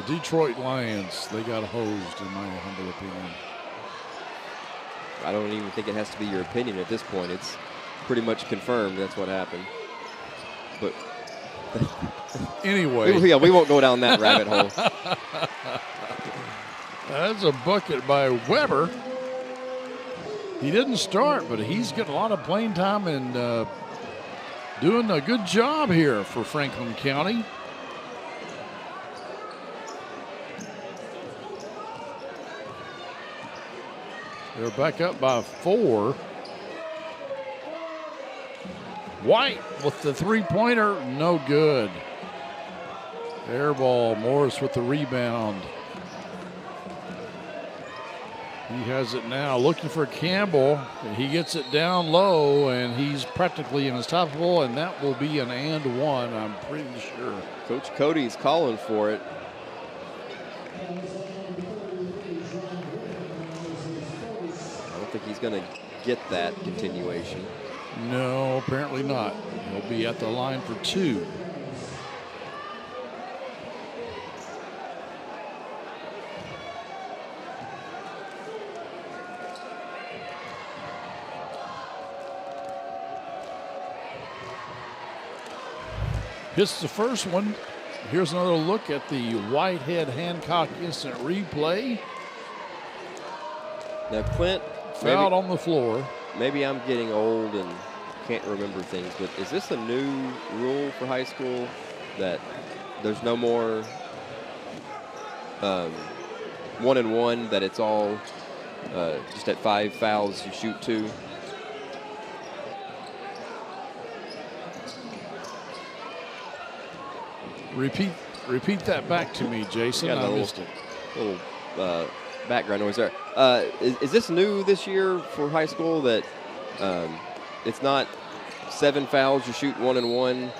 Detroit Lions. They got hosed, in my humble opinion. I don't even think it has to be your opinion at this point. It's pretty much confirmed that's what happened. But anyway. Yeah, we won't go down that rabbit hole. That's a bucket by Weber. He didn't start, but he's getting a lot of playing time and doing a good job here for Franklin County. They're back up by 4. White with the three-pointer, no good. Air ball, Morris with the rebound. He has it now, looking for Campbell. He gets it down low, and he's practically unstoppable, and that will be an and one, I'm pretty sure. Coach Cody's calling for it. I don't think he's going to get that continuation. No, apparently not. He'll be at the line for two. Hits the first one. Here's another look at the Whitehead-Hancock instant replay. Now, Clint. Fouled on the floor. Maybe I'm getting old and can't remember things, but is this a new rule for high school that there's no more 1-and-1, that it's all just at 5 fouls you shoot 2? Repeat that back to me, Jason. I missed it. Little background noise there. Is this new this year for high school that it's not 7 fouls, you shoot 1-and-1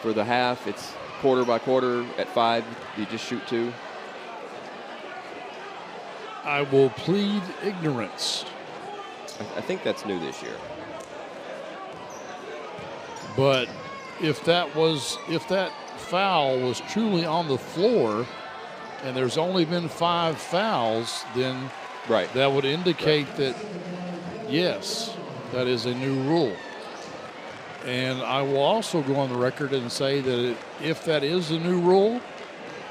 for the half? It's quarter by quarter at 5, you just shoot 2? I will plead ignorance. I think that's new this year. But if that foul was truly on the floor and there's only been 5 fouls, then that would indicate that, yes, that is a new rule. And I will also go on the record and say that if that is a new rule,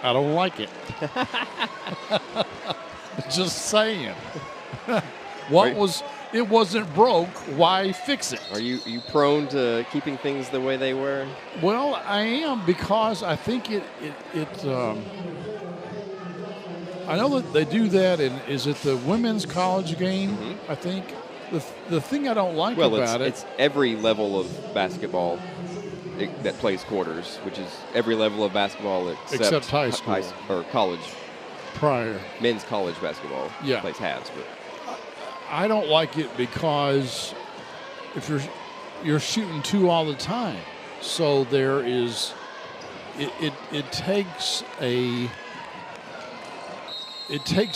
I don't like it. Just saying. It wasn't broke, why fix it? Are you prone to keeping things the way they were? Well, I am, because I think I know that they do that in, is it the women's college game? I think. The thing I don't like about it's every level of basketball that plays quarters, which is every level of basketball except high school or college. Prior. Men's college basketball plays halves, but I don't like it because if you're shooting 2 all the time, so there is it takes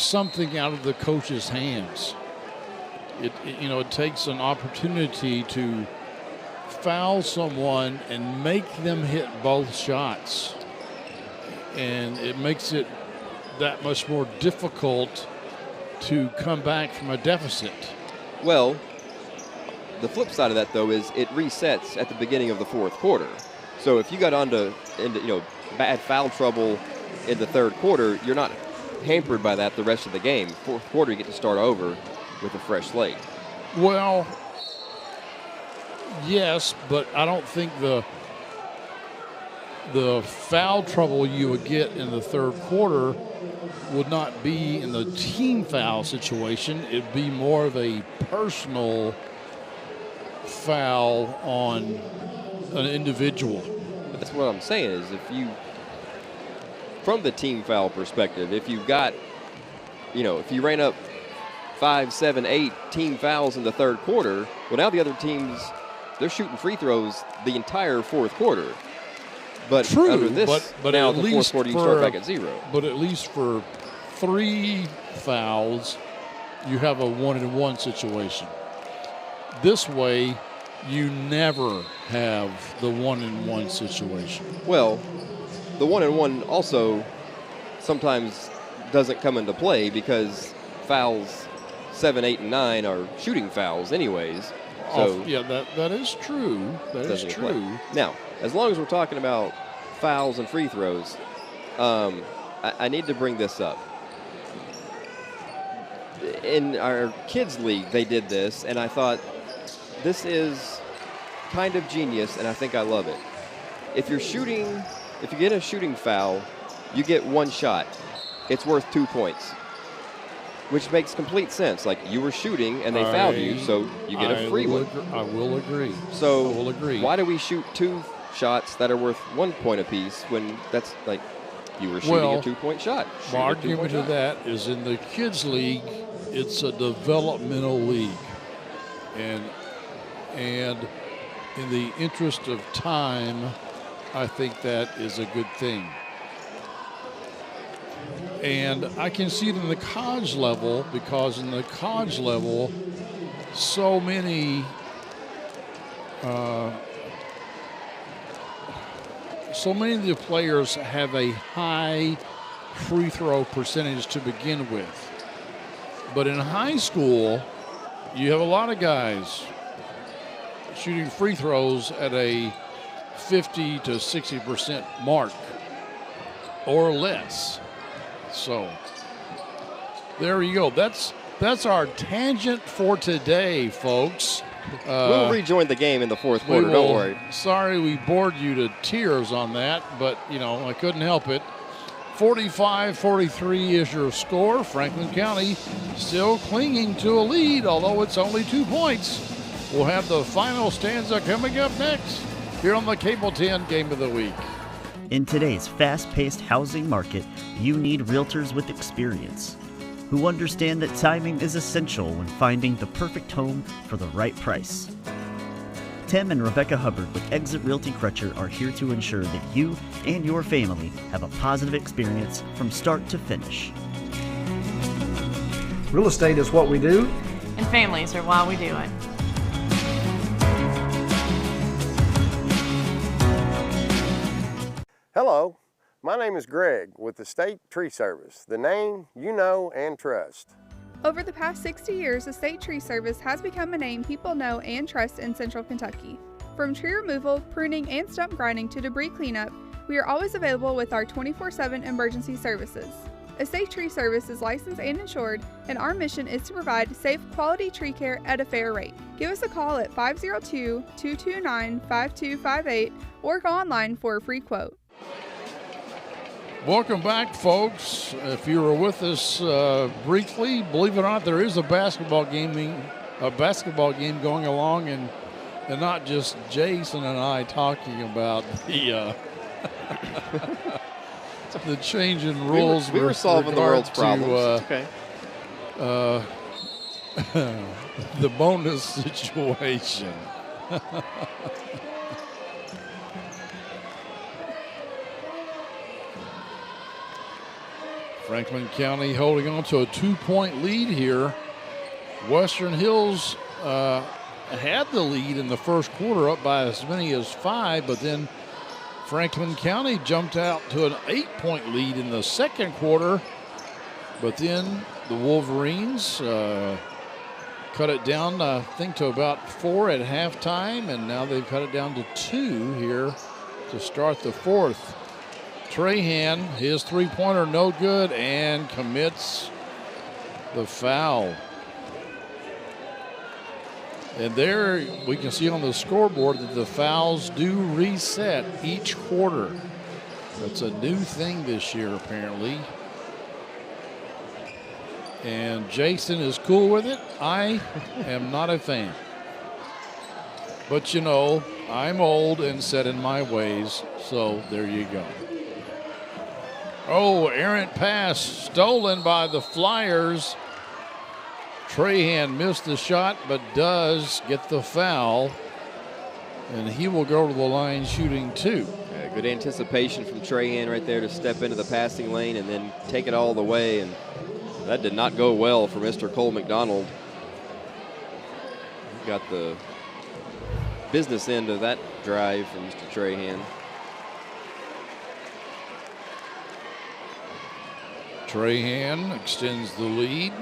something out of the coach's hands. It takes an opportunity to foul someone and make them hit both shots, and it makes it that much more difficult to come back from a deficit. Well, the flip side of that, though, is it resets at the beginning of the 4th quarter. So if you got into bad foul trouble in the 3rd quarter, you're not hampered by that the rest of the game. 4th quarter, you get to start over with a fresh slate. Well, yes, but I don't think the foul trouble you would get in the 3rd quarter would not be in the team foul situation. It'd be more of a personal foul on an individual. But that's what I'm saying is, if you, from the team foul perspective, if you've got, if you ran up 5, 7, 8 team fouls in the 3rd quarter, well, now the other teams, they're shooting free throws the entire 4th quarter. But true, under this, but now at the least 4th quarter, you start back at 0. But at least for 3 fouls, you have a 1-and-1 situation. This way, you never have the 1-and-1 situation. Well, the 1-and-1 also sometimes doesn't come into play because fouls 7, 8, and 9 are shooting fouls anyways. So yeah, that is true. That is true. Now, as long as we're talking about fouls and free throws, I need to bring this up. In our kids' league, they did this, and I thought, this is kind of genius, and I think I love it. If you get a shooting foul, you get 1 shot. It's worth 2 points. Which makes complete sense. Like, you were shooting and they fouled you, so you get a free one. I will agree. So I will agree. Why do we shoot 2 shots that are worth 1 point apiece when that's like you were shooting a 2-point shot? My argument to that is in the kids' league, it's a developmental league, and in the interest of time, I think that is a good thing. And I can see it in the college level, because in the college level, so many of the players have a high free throw percentage to begin with. But in high school, you have a lot of guys shooting free throws at a 50 to 60% mark or less. So there you go. That's our tangent for today, folks. We'll rejoin the game in the fourth quarter, don't worry. Sorry we bored you to tears on that, but, I couldn't help it. 45-43 is your score. Franklin County still clinging to a lead, although it's only 2 points. We'll have the final stanza coming up next here on the Cable 10 Game of the Week. In today's fast-paced housing market, you need realtors with experience who understand that timing is essential when finding the perfect home for the right price. Tim and Rebecca Hubbard with Exit Realty Crutcher are here to ensure that you and your family have a positive experience from start to finish. Real estate is what we do, and families are why we do it. Hello, my name is Greg with the State Tree Service, the name you know and trust. Over the past 60 years, the State Tree Service has become a name people know and trust in Central Kentucky. From tree removal, pruning, and stump grinding to debris cleanup, we are always available with our 24/7 emergency services. A State Tree Service is licensed and insured, and our mission is to provide safe, quality tree care at a fair rate. Give us a call at 502-229-5258 or go online for a free quote. Welcome back, folks. If you were with us briefly, believe it or not, there is a basketball game going along, and not just Jason and I talking about the the change in rules. We were solving the world's problems. The bonus situation. Franklin County holding on to a 2-point lead here. Western Hills had the lead in the first quarter, up by as many as 5, but then Franklin County jumped out to an 8-point lead in the second quarter. But then the Wolverines cut it down, I think, to about 4 at halftime, and now they've cut it down to 2 here to start the fourth. Trahan, his three-pointer no good, and commits the foul. And there we can see on the scoreboard that the fouls do reset each quarter. That's a new thing this year, apparently. And Jason is cool with it. I am not a fan. But you know, I'm old and set in my ways, so there you go. Oh, errant pass stolen by the Flyers. Trahan missed the shot, but does get the foul. And he will go to the line shooting 2. Yeah, good anticipation from Trahan right there to step into the passing lane and then take it all the way. And that did not go well for Mr. Cole McDonald. He got the business end of that drive from Mr. Trahan. Trahan extends the lead.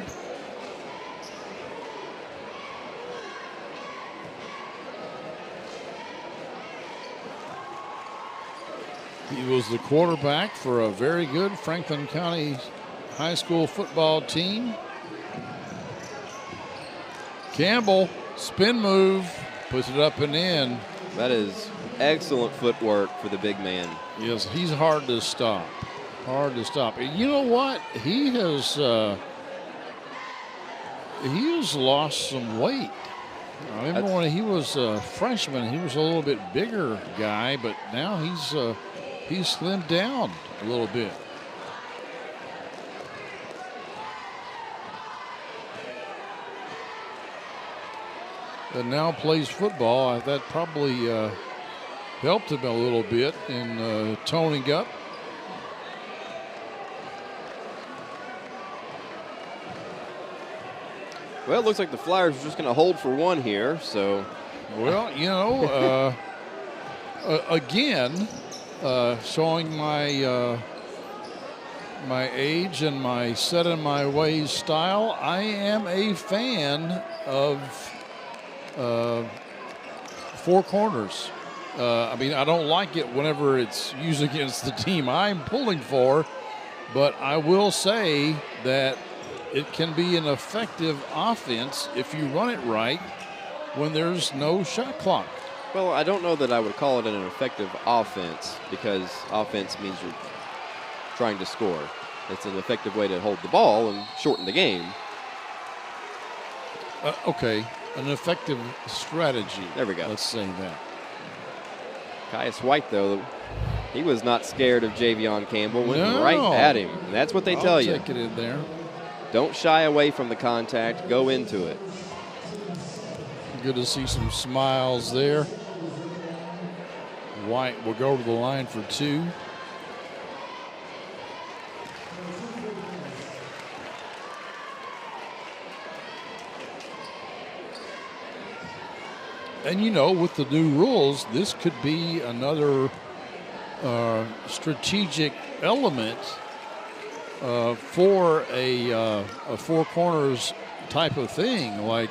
He was the quarterback for a very good Franklin County high school football team. Campbell, spin move, puts it up and in. That is excellent footwork for the big man. Yes, he's hard to stop. Hard to stop. And you know what? He has he has lost some weight. I remember when he was a freshman, he was a little bit bigger guy, but now he's slimmed down a little bit. And now plays football. That probably helped him a little bit in toning up. Well, it looks like the Flyers are just going to hold for one here. So, well, you know, again, showing my my age and my set in my ways style, I am a fan of four corners. I mean, I don't like it whenever it's used against the team I'm pulling for, but I will say that it can be an effective offense if you run it right when there's no shot clock. Well, I don't know that I would call it an effective offense, because offense means you're trying to score. It's an effective way to hold the ball and shorten the game. Okay, an effective strategy. There we go. Let's say that. Caius White, though, he was not scared of Javion Campbell. Went No. right at him. And that's what they tell you. I'll take it in there. Don't shy away from the contact. Go into it. Good to see some smiles there. White will go to the line for two. And you know, with the new rules, this could be another strategic element for a four corners type of thing. Like,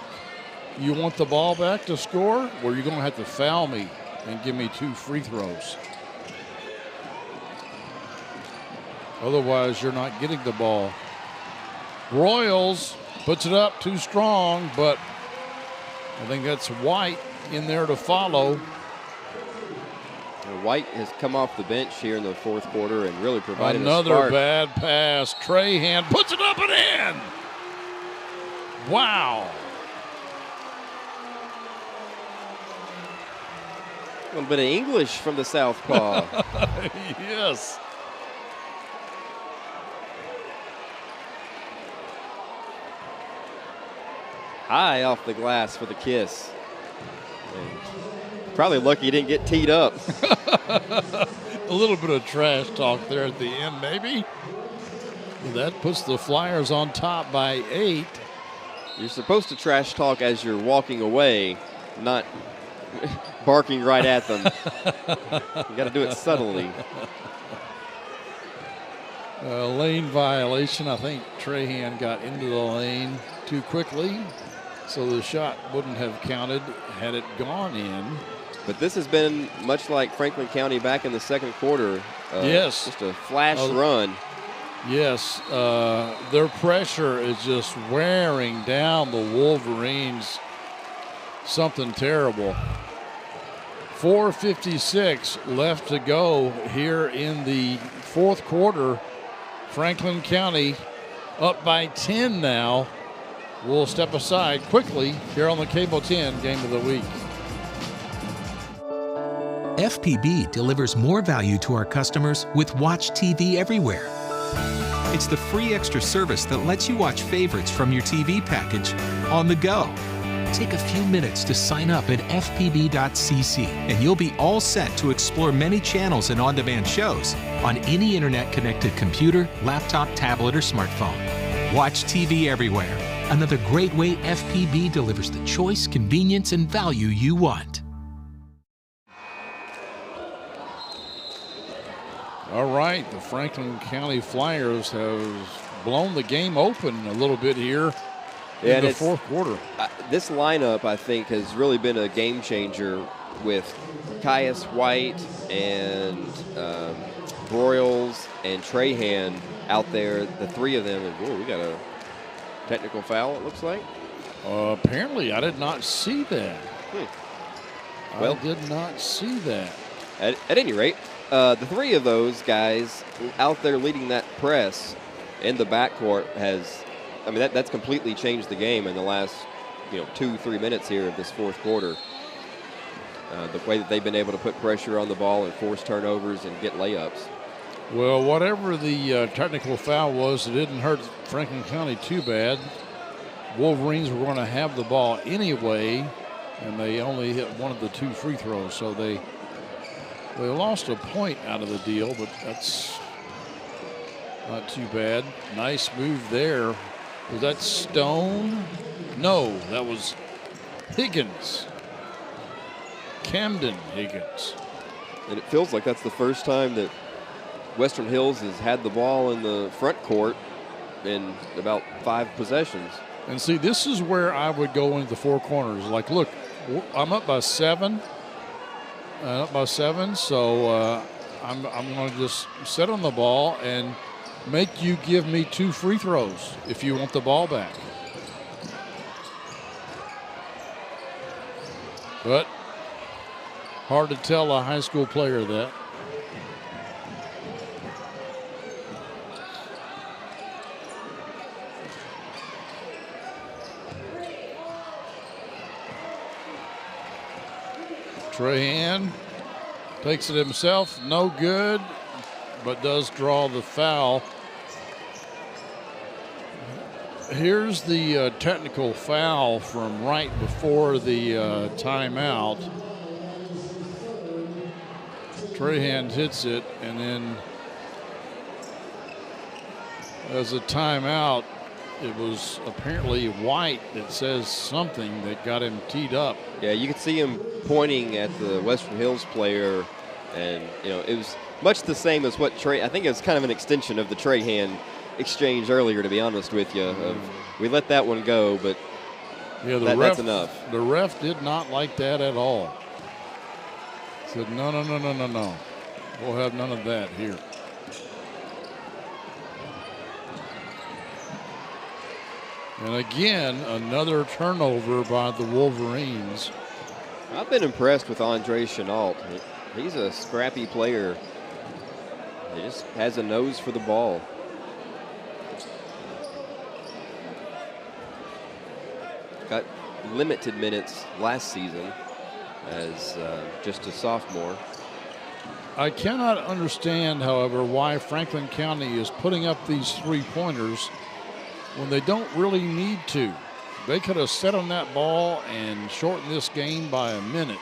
you want the ball back to score, or you're going to have to foul me and give me 2 free throws. Otherwise, you're not getting the ball. Royals puts it up too strong, but I think that's White in there to follow. White has come off the bench here in the fourth quarter and really provided another a spark. bad pass. Trahan puts it up and in. Wow. A little bit of English from the southpaw. Yes. High off the glass for the kiss. And probably lucky he didn't get teed up. A little bit of trash talk there at the end, maybe. That puts the Flyers on top by 8. You're supposed to trash talk as you're walking away, not barking right at them. You got to do it subtly. Lane violation. I think Trahan got into the lane too quickly, so the shot wouldn't have counted had it gone in. But this has been much like Franklin County back in the second quarter. Yes. Just a flash run. Yes. Their pressure is just wearing down the Wolverines. Something terrible. 4:56 left to go here in the fourth quarter. Franklin County up by 10 now. We'll step aside quickly here on the Cable 10 Game of the Week. FPB delivers more value to our customers with Watch TV Everywhere. It's the free extra service that lets you watch favorites from your TV package on the go. Take a few minutes to sign up at fpb.cc and you'll be all set to explore many channels and on-demand shows on any internet-connected computer, laptop, tablet, or smartphone. Watch TV Everywhere. Another great way FPB delivers the choice, convenience, and value you want. All right, the Franklin County Flyers have blown the game open a little bit here in the fourth quarter. This lineup, I think, has really been a game changer with Caius White and Broyles and Trahan out there, the three of them. And, whoa, we got a technical foul, it looks like. Apparently, I did not see that. Well, I did not see that. At any rate, the three of those guys out there leading that press in the backcourt has I mean, that's completely changed the game in the last, 2-3 minutes here of this fourth quarter. The way that they've been able to put pressure on the ball and force turnovers and get layups. Well, whatever the technical foul was, it didn't hurt Franklin County too bad. Wolverines were going to have the ball anyway, and they only hit one of the 2 free throws, so they lost a point out of the deal, but that's not too bad. Nice move there. Was that Stone? No, that was Higgins. Camden Higgins. And it feels like that's the first time that Western Hills has had the ball in the front court in about 5 possessions. And see, this is where I would go into the 4 corners. Like, look, I'm up by 7. So I'm going to just sit on the ball and make you give me 2 free throws if you want the ball back. But hard to tell a high school player that. Trahan takes it himself, no good, but does draw the foul. Here's the technical foul from right before the timeout. Trahan hits it, and then as a timeout, it was apparently White that says something that got him teed up. Yeah, you could see him pointing at the Western Hills player, and it was much the same as what I think it was kind of an extension of the Trahan exchange earlier, to be honest with you. We let that one go, but yeah, that's enough. The ref did not like that at all. Said, no. We'll have none of that here. And again, another turnover by the Wolverines. I've been impressed with Andre Chenault. He's a scrappy player. He just has a nose for the ball. Got limited minutes last season as just a sophomore. I cannot understand, however, why Franklin County is putting up these 3-pointers when they don't really need to. They could have set on that ball and shortened this game by a minute.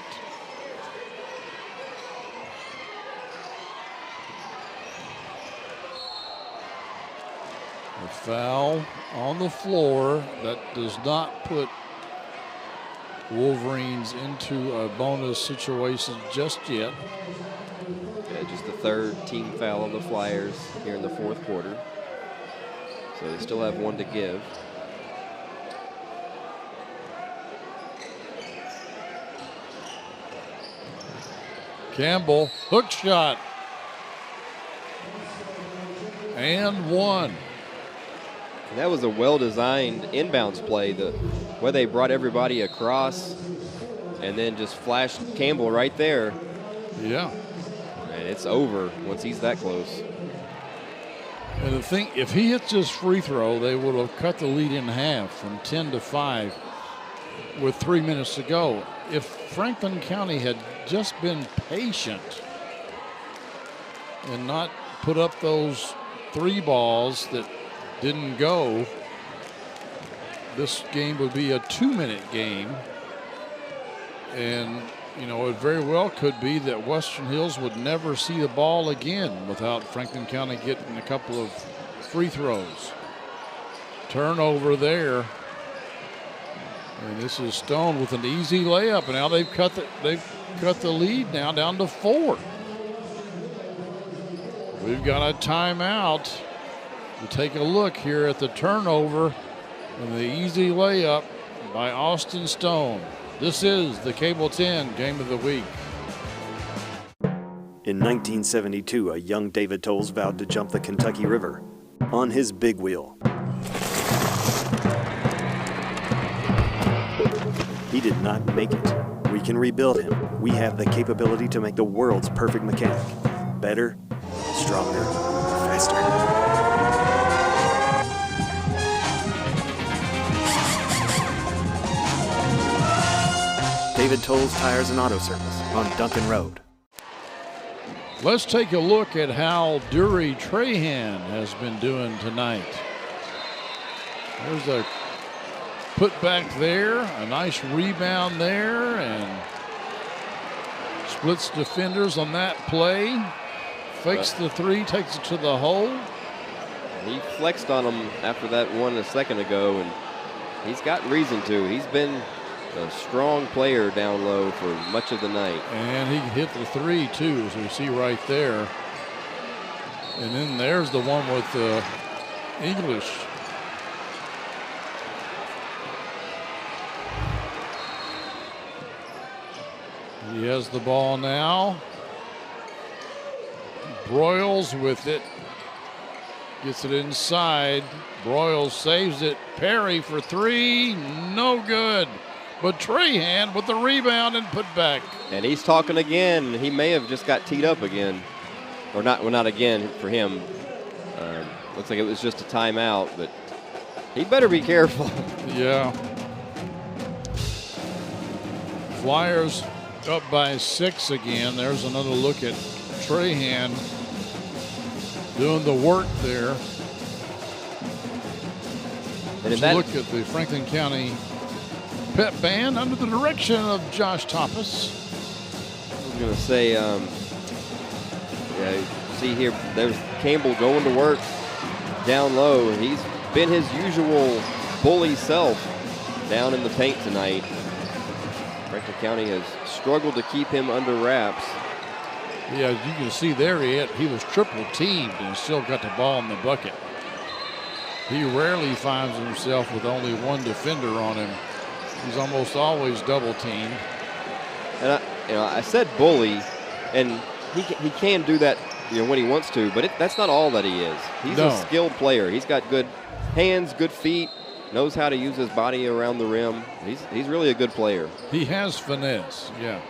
A foul on the floor that does not put Wolverines into a bonus situation just yet. Yeah, just the 3rd team foul on the Flyers here in the 4th quarter. So they still have 1 to give. Campbell, hook shot. And 1. And that was a well-designed inbounds play. The way they brought everybody across and then just flashed Campbell right there. Yeah. And it's over once he's that close. And the thing, if he hits this free throw, they would have cut the lead in half from 10 to 5 with 3 minutes to go. If Franklin County had just been patient and not put up those 3 balls that didn't go, this game would be a 2-minute game. And, it very well could be that Western Hills would never see the ball again without Franklin County getting a couple of free throws. Turnover there. And this is Stone with an easy layup. And now they've cut the lead now down to 4. We've got a timeout. We'll take a look here at the turnover and the easy layup by Austin Stone. This is the Cable 10 Game of the Week. In 1972, a young David Tolles vowed to jump the Kentucky River on his big wheel. He did not make it. We can rebuild him. We have the capability to make the world's perfect mechanic. Better, stronger, faster. David Toll's Tires and Auto Service on Duncan Road. Let's take a look at how Dury Trahan has been doing tonight. There's a put back there, a nice rebound there, and splits defenders on that play. Fakes the three, takes it to the hole. He flexed on him after that one a second ago, and he's got reason to. He's been a strong player down low for much of the night. And he hit the three, too, as we see right there. And then there's the one with English. He has the ball now. Broyles with it. Gets it inside. Broyles saves it. Perry for three. No good. But Trahan with the rebound and put back. And he's talking again. He may have just got teed up again. Or not, well, not again for him. Looks like it was just a timeout, but he better be careful. Yeah. Flyers up by 6 again. There's another look at Trahan doing the work there. Let's look at the Franklin County Pep Band under the direction of Josh Toppus. I was going to say, yeah, see here, there's Campbell going to work down low, and he's been his usual bully self down in the paint tonight. Franklin County has struggled to keep him under wraps. Yeah, as you can see there, he was triple teamed and still got the ball in the bucket. He rarely finds himself with only one defender on him. He's almost always double teamed. And I said bully, and he can do that, when he wants to, but that's not all that he is. He's a skilled player. He's got good hands, good feet, knows how to use his body around the rim. He's really a good player. He has finesse, yeah.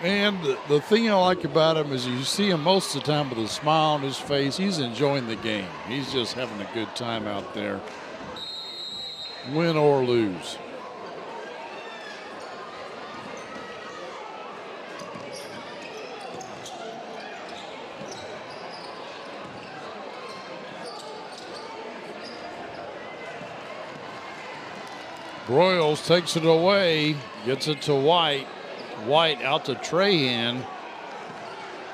And the thing I like about him is you see him most of the time with a smile on his face. He's enjoying the game. He's just having a good time out there, win or lose. Broyles takes it away, gets it to White. White out to Trahan.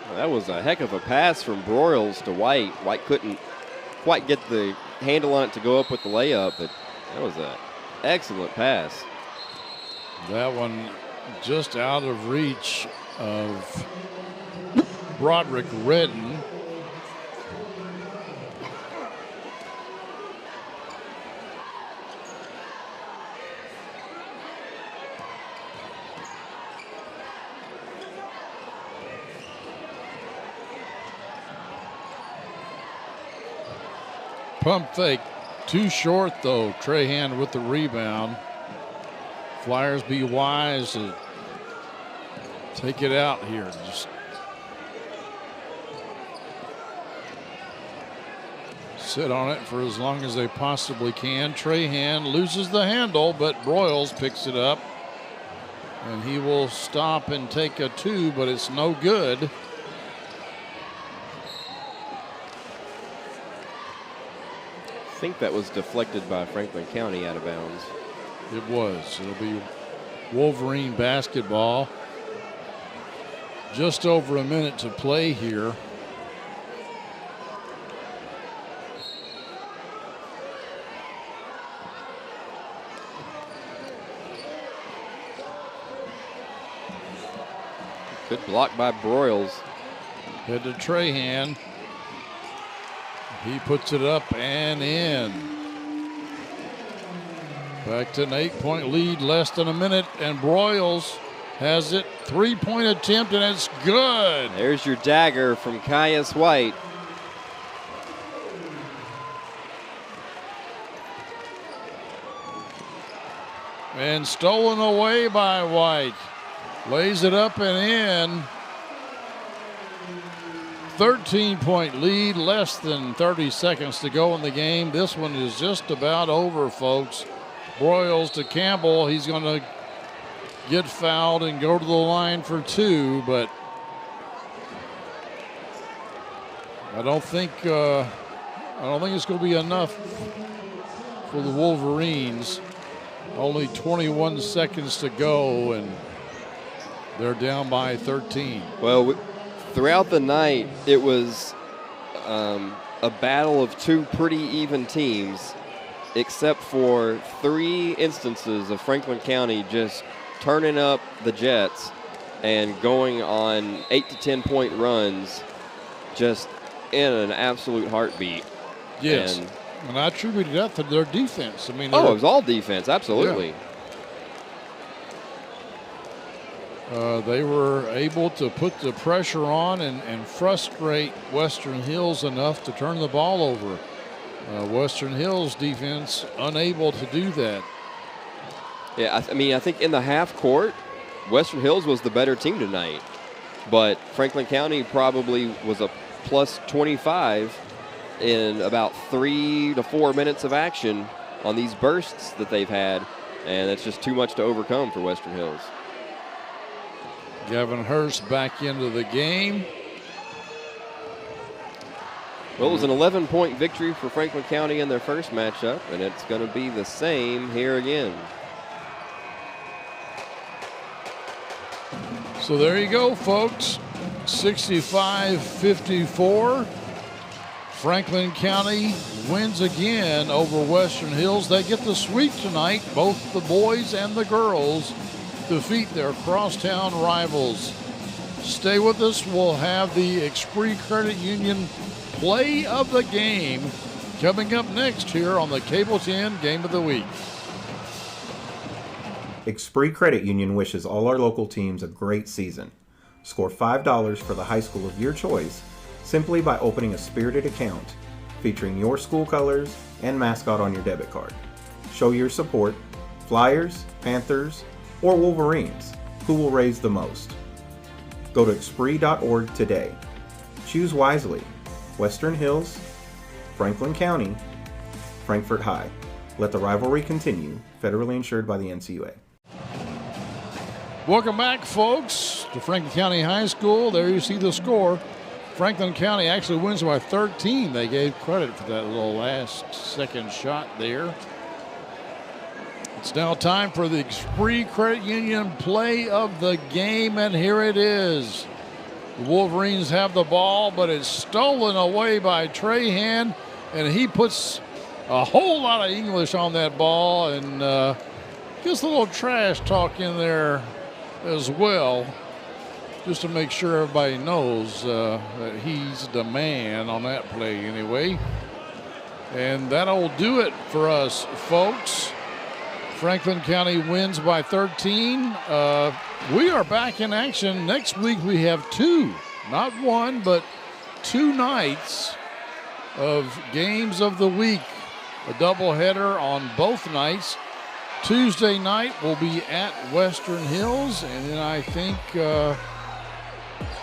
Well, that was a heck of a pass from Broyles to White. White couldn't quite get the handle on it to go up with the layup, but that was an excellent pass. That one just out of reach of Broderick Redden. Pump fake, too short though. Trahan with the rebound. Flyers be wise to take it out here. Just sit on it for as long as they possibly can. Trahan loses the handle, but Broyles picks it up. And he will stop and take a two, but it's no good. I think that was deflected by Franklin County out of bounds. It was. It'll be Wolverine basketball. Just over a minute to play here. Good block by Broyles. Head to Trahan. He puts it up and in. Back to an 8-point lead, less than a minute, and Broyles has it. 3-point attempt, and it's good. There's your dagger from Caius White. And stolen away by White. Lays it up and in. 13-point lead, less than 30 seconds to go in the game. This one is just about over, folks. Broyles to Campbell. He's going to get fouled and go to the line for 2, but I don't think it's going to be enough for the Wolverines. Only 21 seconds to go, and they're down by 13. Well, throughout the night, it was a battle of 2 pretty even teams, except for 3 instances of Franklin County just turning up the Jets and going on 8 to 10 point runs just in an absolute heartbeat. Yes. And I attributed that to their defense. I mean, it was all defense, absolutely. Yeah. They were able to put the pressure on and frustrate Western Hills enough to turn the ball over. Western Hills defense unable to do that. Yeah, I think in the half court, Western Hills was the better team tonight. But Franklin County probably was a plus 25 in about 3 to 4 minutes of action on these bursts that they've had. And it's just too much to overcome for Western Hills. Gavin Hurst back into the game. Well, it was an 11-point victory for Franklin County in their first matchup, and it's going to be the same here again. So there you go, folks. 65-54. Franklin County wins again over Western Hills. They get the sweep tonight. Both the boys and the girls defeat their crosstown rivals. Stay with us. We'll have the Esprit Credit Union play of the game coming up next here on the Cable 10 Game of the Week. Esprit Credit Union wishes all our local teams a great season. Score $5 for the high school of your choice simply by opening a spirited account featuring your school colors and mascot on your debit card. Show your support, Flyers, Panthers, or Wolverines. Who will raise the most? Go to Esprit.org today. Choose wisely. Western Hills, Franklin County, Frankfort High. Let the rivalry continue. Federally insured by the NCUA. Welcome back, folks, to Franklin County High School. There you see the score. Franklin County actually wins by 13. They gave credit for that little last second shot there. It's now time for the Esprit Credit Union play of the game, and here it is. The Wolverines have the ball, but it's stolen away by Trahan, and he puts a whole lot of English on that ball and gets a little trash talk in there as well, just to make sure everybody knows that he's the man on that play anyway. And that'll do it for us, folks. Franklin County wins by 13. We are back in action. Next week we have 2, not 1, but 2 nights of games of the week. A doubleheader on both nights. Tuesday night will be at Western Hills, and then I think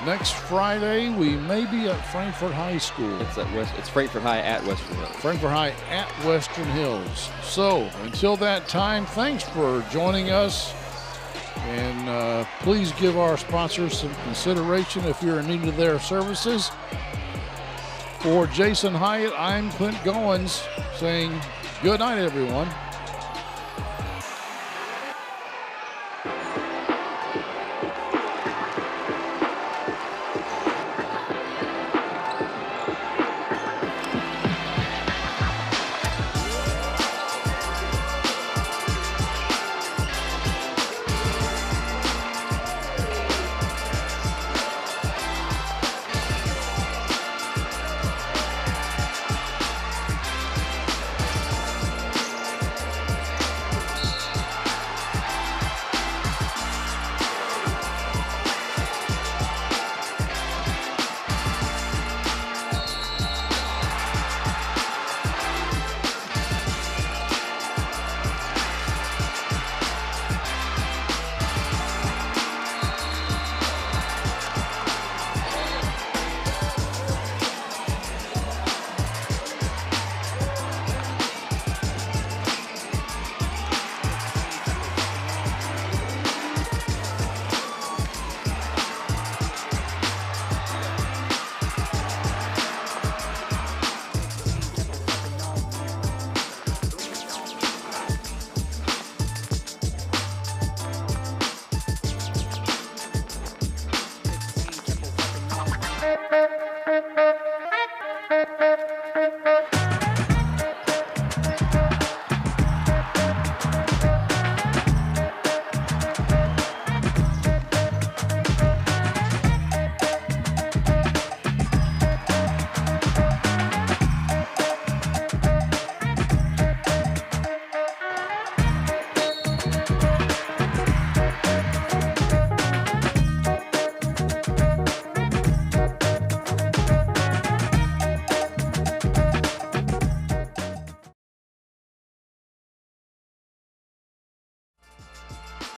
next Friday we may be at Frankfort High School. It's Frankfort High at Western Hills. Frankfort High at Western Hills. So until that time, thanks for joining us, and please give our sponsors some consideration if you're in need of their services. For Jason Hyatt, I'm Clint Goins saying good night, everyone.